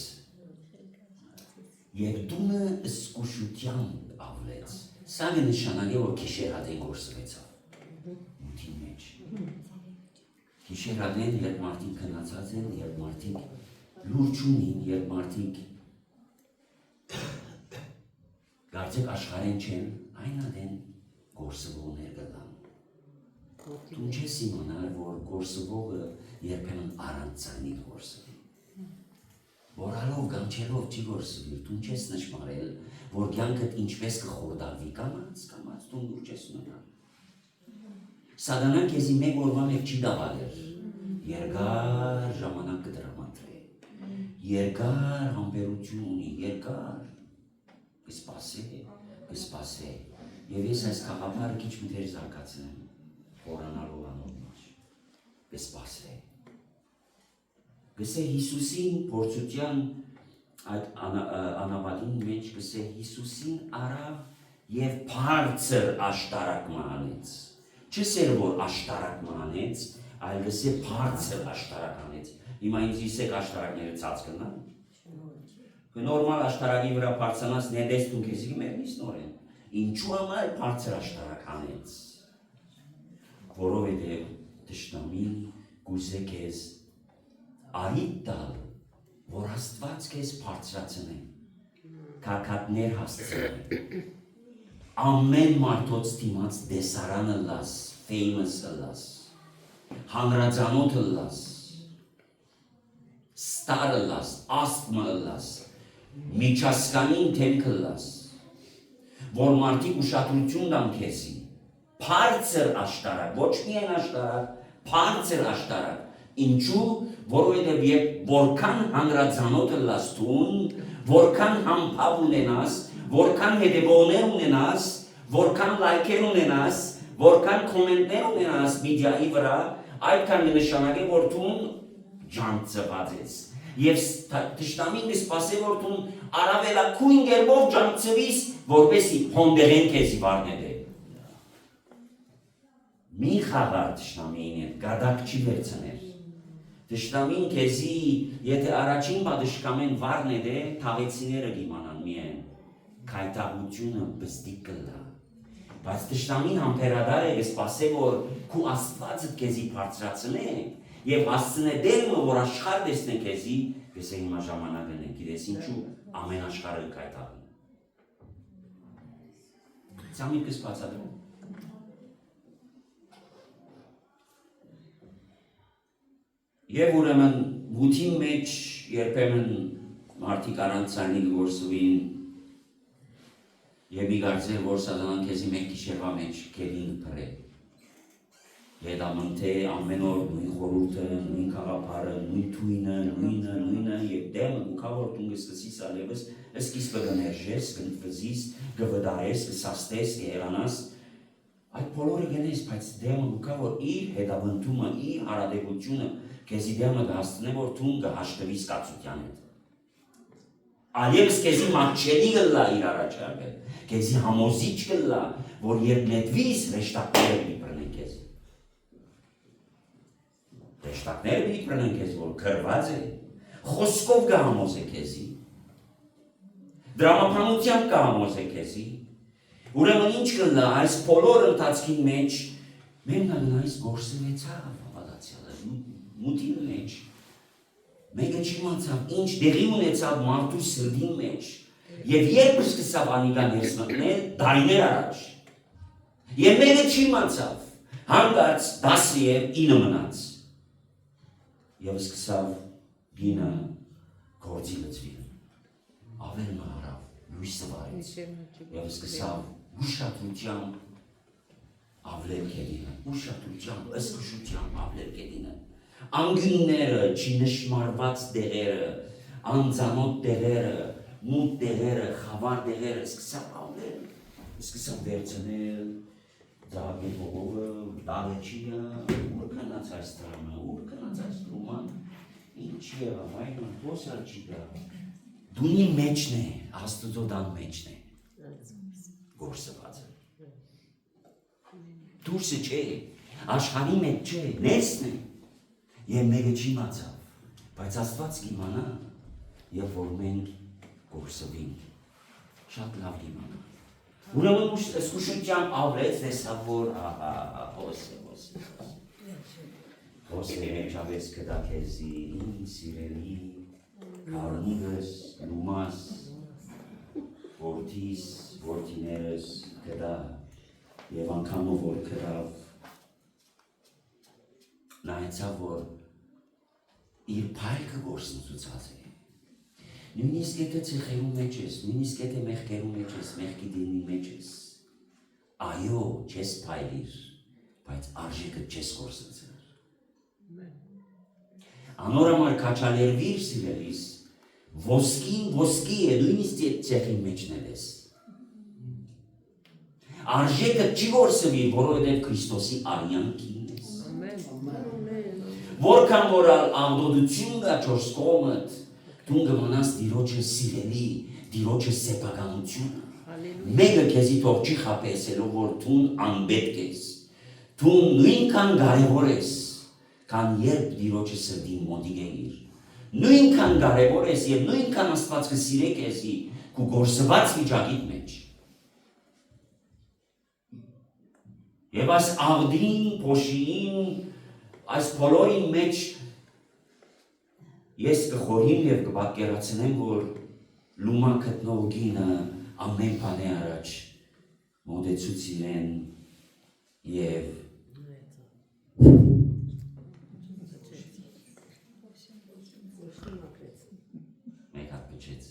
և դունը սկուշությամբ ավլեց, սա նշանակե, որ քիշերադեն գործվեցավ, մութի մեջ, քիշերադեն երբ մարդիկ կնացած են, երբ մարդիկ լուրջ ունին, երբ մարդիկ գարձեք աշխարեն չեն, այն ադեն գործվողներ գլան։ Դու չես իմանալ, որ գործվողը երբեմն առանց ձայնի գործվի։ Որալով, գանչելով չի գործվի, դու չես նշմարել, որ կյանքդ ինչպես կխորդավի, կամաց, դու դուր չես ունենալ։ Սատանան քեզի մեկ օրվա մեկ չի դավալեր, երկար ժամանակ կդրամատրե, երկար համբերություն ունի, երկար կսպասե, և ես այս կաղապարը քիչ մտեր զարկացնեմ, խորանալով անոր մեջ, կսպասե։ Գսե Հիսուսին փորձության այդ անավատին մեջ գսե Հիսուսին արավ և բարձր աշտարակը անեց։ Չսեր որ աշտարակը անեց, այլ գսե բարձր աշտարակ անեց։ Հիմա ինձ իսեք աշտարակները ցած կնան։ Նորմալ աշտարակի վրա բարձրանաս ներդես դու քեզի մեռնիս նորեն։ Ինչու համար բարձր աշտարակ անեց։ Որովհետև թշնամին գուզե քեզ արիտ տալ, որ Աստված քեզ բարձրացնի, քակատներ հասցնի, ամեն մարդոց դիմաց դեսարանը լաս, famous-ը լաս, հանրաձանոթը լաս, ստարը լաս, աստմը լաս, միջազգային թեմքը լաս, որ մարդիկ ուշադրություն դան քեզի, բարձր աշտարակ, ոչ միայն աշտարակ, բարձր աշտարակ, ինչու, որովհետև որքան հանրաձանոթը լաս տուն, որքան համբավ ունենաս, որքան հետևողներ ունենաս, որքան լայքեր ունենաս, որքան կոմենտներ ունենաս մեդիայի վրա, այդքան նշանակե որ դու ջանցված ես։ Եվ թշնամին կսպասի որ դու առավելագույն կերպով ջանցվես, որպեսզի հոնդերեն քեզի վարնեդե։ Մի խաղար թշնամին հետ, գադակ չի վերցներ։ Թշնամին քեզի, եթե առաջին պատշգամեն վարնեդե, թաղեցիները կիմանան միայն, քայթաղությունը բստիկ կլա։ Բայց թշնամին համբերադար է կսպասե որ քու Աստվածդ քեզի բարձրացնե եւ հասցնե դերմը որ աշխարհ տեսնե քեզի, գսե հիմա ժամանակն է, գիտես ինչու ամեն աշխարհը քայթաղի։ Ցամիք կսպասադրում։ Եվ ուրեմն բութի մեջ երբեմն մարդիկ առանցանի գործուին եւ իգարձել որ սատանան քեզի մեկ գիշերվա մեջ կերին փրե։ Եդամնթե ամեն օր նույն խորհուրդը, նույն քաղաքարը, նույն թույնը, նույնը եւ դեմը ուքավոր դու սկսես ալևս, սկիզբը գներժես, կնֆզիս, գվդարես, կսաստես, կերանաս։ Այդ բոլորը գնես, բայց դեմը ուքավոր իր հետաբնթումը, իր հարադեգությունը քեզի դեմը դաստնե որ դու կհաշտվիս կացության հետ։ Այևս քեզի մատչելի գլա իր առաջարկը, քեզի համոզիչ գլա, որ երբ նետվիս ռեշտակները մի բռնեն քեզ։ Ռեշտակները մի բռնեն քեզ, որ քրված է, խոսքով կհամոզե քեզի, դրամապանությամբ կհամոզե քեզի, ուրեմն ինչ գլա այս բոլոր ընթացքի մեջ, մենք նայես գործունեցավ հավատացյալը, մուտին մեջ, մեկը չիմացավ ինչ դեղի ունեցավ մարդու սրդի մեջ եւ երբ սկսավ անիկա ներս մտնել դարիներ առաջ եւ մեկը չիմացավ հանգած 19 մնաց եւ սկսավ գինը գործի լծվել ավել մարավ լույսը վարեց եւ սկսավ ուշադրությամբ ավլեր կերինը ուշադրությամբ ըսկշությամբ ավլեր կերինը անգյունները, չնշմարված դեղերը, անձանոտ դեղերը, մութ դեղերը, խավար դեղերը, սկսավ ավլել, սկսավ վերցնել, ձաղագել ողովը, դաղեչիը, ուր կնաց այս տրամը, ուր կնաց այս տրուման, ինչի եղավ, այն ոսար չի գա, դունի մեջն է, աստուծոդան մեջն է, գործված է, դուրսը չէ, աշխարհի մեջ չէ, ներսն է, Եվ մեկը չիմացավ, բայց Աստված կիմանա, եւ որ մենք գործվենք, շատ լավ կիմանա։ Ուրեմն զգուշությամբ ավրեց, տեսավ որ հոսե մեջավես կդա քեզի, իմ սիրելի, կարնիվս, լումաս, որդիս, որդիներս կդա, եւ անգամով որ կդավ, նայեցավ որ իր փայլքը գործնացած է։ Նույնիսկ եթե ցեխերում մեջ ես, նույնիսկ եթե մեղքերում մեջ ես, մեղքի դինի մեջ ես, այո, չես փայլիր, բայց արժեքը չես գործնացել։ Անորամար քաչալերվիր սիրելիս, ոսկին ոսկի է, նույնիսկ ցեխի մեջն ես։ Արժեքը չի գործվի, որովհետև Քրիստոսի արյանքին ես։ Որքան որ աղդոդություն կա չորս կողմդ, դու կմնաս դիրոջը սիրելի, դիրոջը սեփականությունը։ Մեկը քեզի թող չի խաբեսելով, որ դու անպետք ես։ Դու նույնքան կարևոր ես, քան երբ դիրոջը սրտին մոտիկ էիր։ Նույնքան կարևոր ես եւ նույնքան Աստված կսիրե քեզի քու գործված վիճակիդ մեջ։ Եվ այս աղդին, փոշին, այս բոլորին մեջ ես կխորհիմ եւ կպատկերացնեմ, որ լուման գտնող գինը ամեն բանի առաջ մոտեցուց իրեն եւ մեկ հատ փչեց։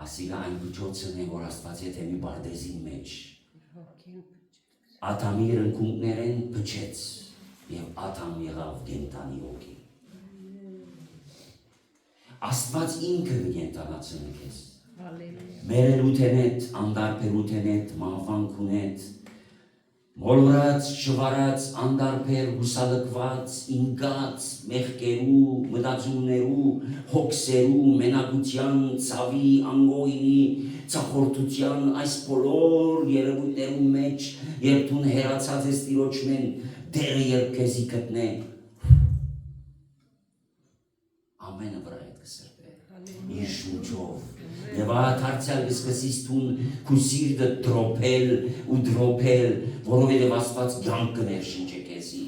Ասիգա այն փչոցն է, որ Աստված եթե մի բարդեզին մեջ Ադամի ռնկունքներեն փչեց եւ Ադամ եղավ գենտանի ոգի։ Աստված ինքը գենտանացնի քեզ։ Մերելութենետ, անդարբերութենետ, մահվանքունետ, Մոլորած, շվարած, անդարբեր, հուսալքված, ինգած, մեղկերու, մտածումներու, հոգսերու, մենակության, ցավի, անգոյնի, ցախորտության այս բոլոր երևույթներու մեջ, երբ դու հերացած ես Տիրոջմեն, դերը երբ քեզի գտնե, ամենը վրա է կսրբե, իր շունչով, եւ աթարցալ կսկսիս տուն քու սիրտը դրոփել ու դրոփել, որովհետեւ Աստված կյանք կներշնչե քեզի,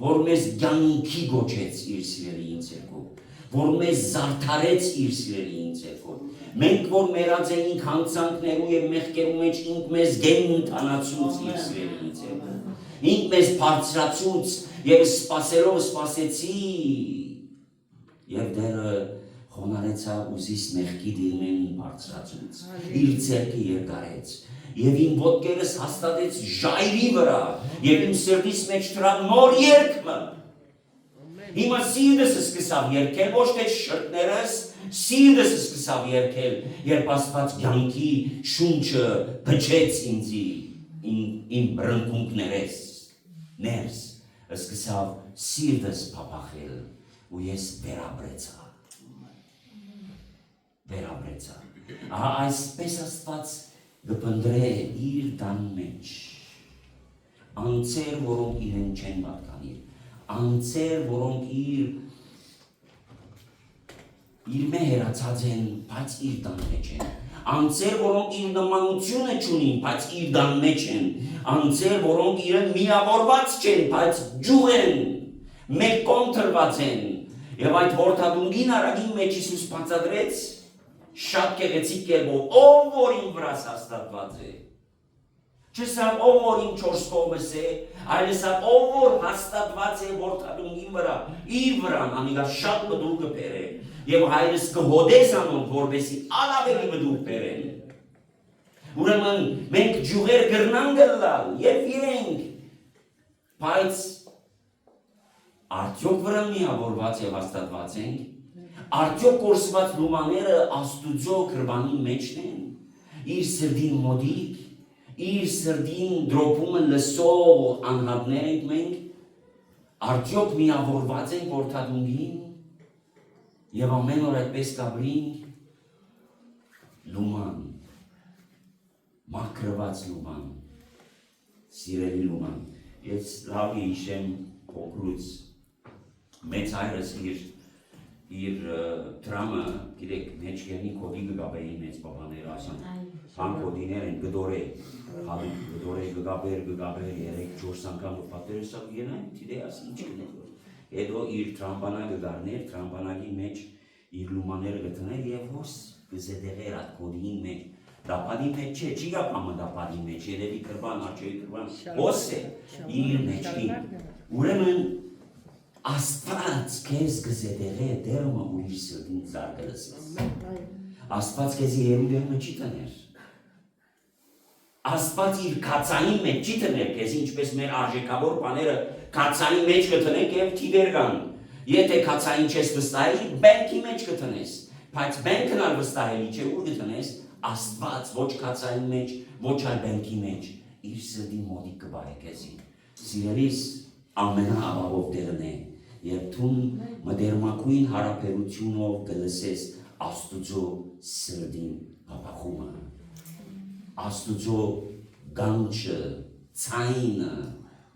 որ մեզ կյանքի գոչեց իր սիրելիին ցերկով, որ մեզ զարդարեց իր սիրելիին ցերկով, մենք որ մերած էինք հանցանքներու եւ մեղքերու մեջ ինք մեզ գենթանացուց իր սիրելիին ցերկով, ինք մեզ բարձրացուց եւ սпасելով սпасեցի եւ դերը խոնարեցա ուզիս մեղքի դիրմեն բարձրացուց, իր ձեռքը երկարեց, եւ իմ ոտքերս հաստատեց ժայռի վրա, եւ իմ սրտիս մեջ դրավ նոր երգը, հիմա սիրտս սկսավ երգել, ոչ թե շրտներս, սիրտս սկսավ երգել, երբ Աստված կյանքի շունչը փչեց ինձի, իմ բռնկունքներս, ներս, սկսավ սիրտս փափախել, ու ես վերաբրեցա, վերաբրեցա, այսպես Աստված գպնդրե իր տան մեջ, անձեր, որոնք իրեն չեն պատկանիր, անձեր, որոնք իր մեհերացած են, բայց իր տան մեջ են, անձեր, որոնք իր նմանությունը չունին, բայց իր տան մեջ են, անձեր, որոնք իրեն միավորված չեն, բայց ջուղ են, մեկ կոնտրված են, եւ այդ որդադունգին արագին մեջ Հիսուս բացատրեց, շատ գեղեցիկ կերպով, ով որ իմ վրաս հաստատված է, չսավ ով որ իմ չորս կողմս է, այլ սավ ով որ հաստատված է որդադունգին վրա, իր վրան անիգա շատ բդուր կբերե, եւ հայրս կհոդես անոն, որբեսի ալավելի բդուր բերեն, ուրեմն մենք ջուղեր գրնան գլալ, եւ իրենք, բայց արդյոք վրա միավորված եւ հաստատված ենք, արդյոք կորսված լումաները Աստուծո կրբանի մեջն են, իր սրդին մոդիկ, իր սրդին դրոփումը լսող անհատներ ենք մենք, արդյոք միավորված ենք որդադունգին եւ ամեն օր այդպես կաբրինք լուման, մաքրված լուման, սիրելի լուման, ես լավ հիշեմ փոքրուց, մեծ հայրս իր տրամը, գիտեք, մեջկերնի կոդի գգաբեին մեծ բաբաները ասան, հան կոդիներ են գդորե, գդորե գգաբեր, 3-4 անգամ պատերը սա գենային, թիդե ասի ինչ կներ, հետո իր տրամբանագը գարներ, տրամբանագի մեջ իր լումաները գտներ և հոս գզետեղեր այդ կոդին մեջ, դապադի մեջ չէ, չի գապ ամը դապադի մեջ, երևի կրբան, արջոյի կրբան, հոս է, իր մեջքին, ուրեմն Աստված քեզ գզետեղե դերմը ու իր սրտին զարգը լսես, Աստված քեզի երու դերմը չի տներ, Աստված իր կացային մեջ չի տներ քեզ, ինչպես մեր արժեքավոր բաները կացային մեջ կտնենք և թիվեր կան, եթե կացային չես վստահելի, բենքի մեջ կտնես, բայց բենքն ալ վստահելի չէ, ուր կտնես, Աստված ոչ կացային մեջ, ոչ այլ բենքի մեջ, իր սրտին մոտիկ կբահե քեզի, սիրելիս ամենաավաղով դերն է, երբ թուն մդերմակույն հարաբերությունով կլսես Աստուծո սրդին փափախումը, Աստուծո գանչը, ցայնը,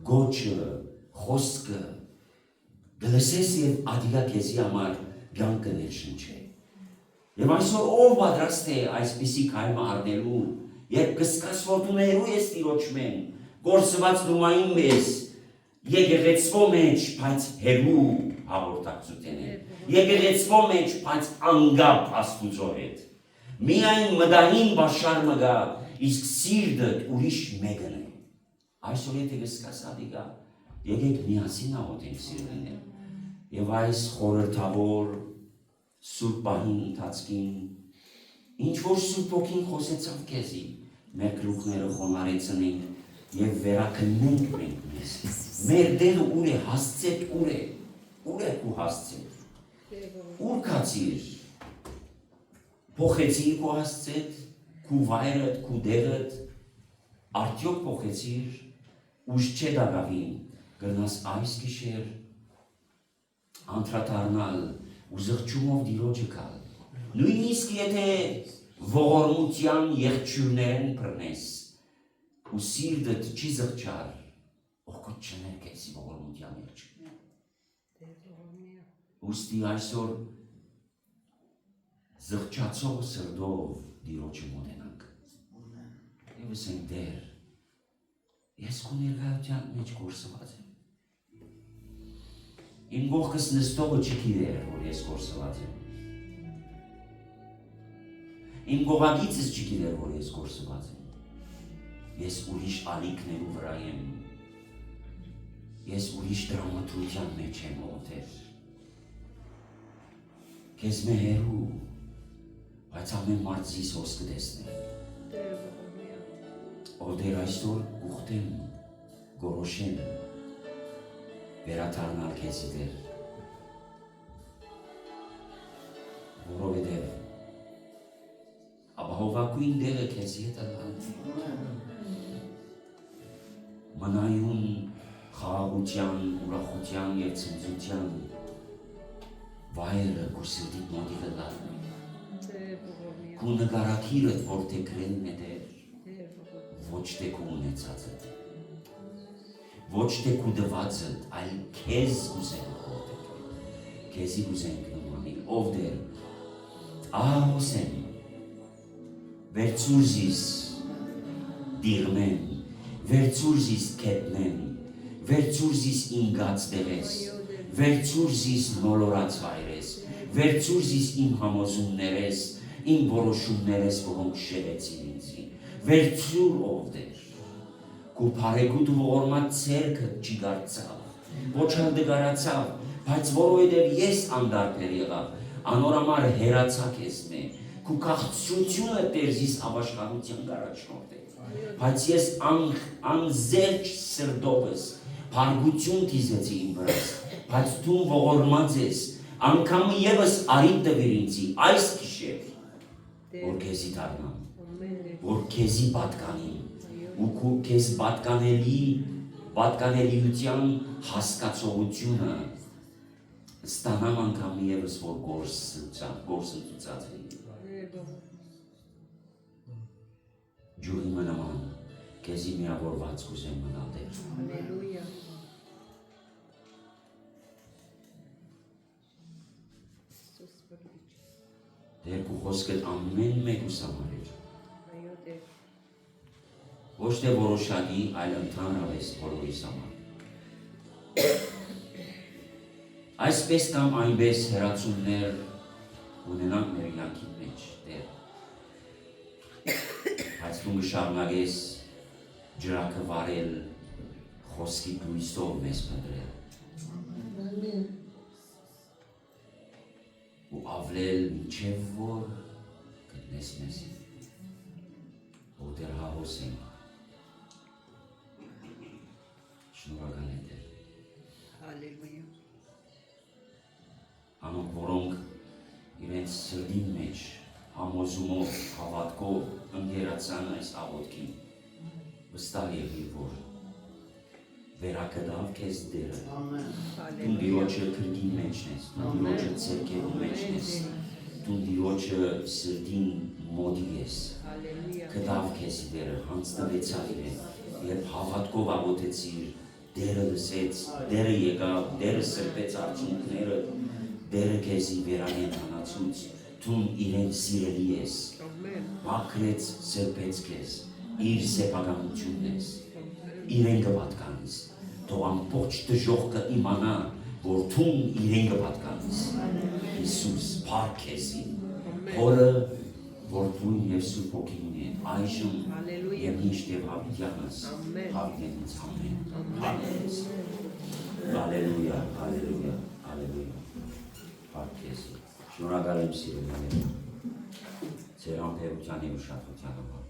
գոչը, խոսքը, կլսես եւ ադիգա քեզի համար կյանքը ներշնչե։ Եվ այսօր ով պատրաստ է այսպիսի քայլը առնելու, երբ կսկաս որ դու ներու ես Տիրոջմեն, գործված լումային մեզ, եկեղեցվո մեջ, բայց հերու հաղորդակցություն է, եկեղեցվո մեջ, բայց անգապ Աստուծո հետ, միայն մդային բաշար մգա, իսկ սիրտդ ուրիշ մեկն է, այսօր եթե կսկաս ադիգա, եկեք միասին աղոթենք սիրելիներ, եւ այս խորհրդավոր Սուրբ պահին ընթացքին, ինչ որ Սուրբ ոգին խոսեցավ քեզի, մեր գլուխները խոնարեցնենք եւ վերակնենք մենք մեզ, մեր դերը ուր է, հասցետ ուր է քու հասցետ, ուր կացիր, փոխեցիր քու հասցետ, քու վայրդ, քու դեղդ, Արդյոք փոխեցիր ուշ չէ դակավին գնաս այս գիշեր անդրադառնալ ու զղջումով Տիրոջը գալ։ Նույնիսկ եթե ողորմության եղջյուրներն բռնես ու սիրտդ չի զղջար, օգուտ չներ քեզի ողորմության եղջյուրներ։ Ուստի այսօր զղջացող սրտով Տիրոջը մոտենանք։ Եվ ասենք Տեր, ես քո ներկայության մեջ կորսված եմ։ Իմ գողքս նստողը չգիտեր, որ ես կորսված եմ։ Իմ գողագիցս չգիտեր, որ ես կորսված եմ։ Ես ուրիշ ալիքներու վրա եմ։ Ես ուրիշ դրամատրության մեջ եմ ոտեր։ Քեզ մե հերու, բայց ամեն մարդ զիս հոս կտեսներ։ Ով դեր այսօր ուխտեմ, գորոշեմ, վերադառնալ քեզի Տեր, որովհետև ապահովակույն դերը քեզի հետ ալալ։ Մնայուն խաղաղության, ուրախության և ցնծության վայրը քո սրտիդ մոտիկ ալալ։ Քո նկարագիրդ որ թե գրելն է Տեր, ոչ թե քո ունեցածը, ոչ թե քո դվածդ, այլ քեզ կուզենք խորտել, քեզի կուզենք նմանել, ով Տեր, ահոսեմ, վերցուր զիս դիրմեն, վերցուր զիս կետնեն, վերցուր զիս ինգած դեղես, վերցուր զիս նոլորած վայրես, վերցուր զիս իմ համոզումներես, իմ որոշումներես, որոնք շեղեցին ինձի, վերցուր ով Տեր, քո փարեգութ ողորմած ցերկը չի դարձավ, ոչ հանդգարացավ, բայց որովհետև ես անդարբեր եղավ, անորամար հերացա քեզ մե, քո քաղցրությունը Տեր զիս ապաշխարության առաջնորդ է, բայց ես անզերջ սրտովս փարգություն դիզեցի իմ վրաս, բայց դու ողորմած ես, անգամ ևս արիտ տվիր ինձի այս գիշեր, որ քեզի դառնամ, որ քեզի պատկանիմ, ու քեզ պատկանելիության հասկացողությունը ստանամ անգամ ևս որ գործընծուծած է։ Ջուրի մնաման, քեզի միավորված կուզեմ մնալ Տեր։ Հալելույա։ Տեր քո խոսքդ ամեն մեկուս համար էր։ Այո Տեր։ Ոչ թե որոշակի, այլ ընդհանրապես բոլորիս համար։ Այսպես կամ այնպես հեռացումներ ունենանք մեր կյանքի մեջ, Տեր։ Բայց դու շարունակես ջրակը վարել, խոսքի լույսով մեզ մտրել։ Ու ավլել մինչև որ գտնես մեզի, որ Տեր հաղոսենք։ Շնորհակալ եմ Տեր։ Հալելույա։ Անոնք, որոնք իրենց սրտի մեջ համոզումով, հավատքով ընկերացան այս աղոթքին, վստահ եղիր, որ վերակդավ քեզ Տերը։ Դու Տիրոջը քրկին մեջն ես, դու Տիրոջը ցերկերու մեջն ես, դու Տիրոջը սրտին մոտիկ ես։ Կդավ քեզ Տերը, հանձնվեցավ իրեն, երբ հավատքով աղոթեցիր, Տերը լսեց, Տերը եկավ, Տերը սրբեց արցունքները, Տերը քեզի վերանեն հանացուց, դու իրեն սիրելի ես, բաքրեց սրբեց քեզ, իր սեփականությունն ես, իրեն կպատկանես, թող ամբողջ դժոխքը իմանա, որ դու իրեն կպատկանես, Հիսուս, փառք քեզի, Հորը, որ դու եւ Սուրբ Հոգին ունեն, այժմ եւ միշտ եւ հավիտյանս, հավիտյանից ամեն, հալելույա, հալելույա, հալելույա, փառք քեզի, շնորհակալ եմ սիրելիներ, ձեր ամբերության եւ ուշադրության համար։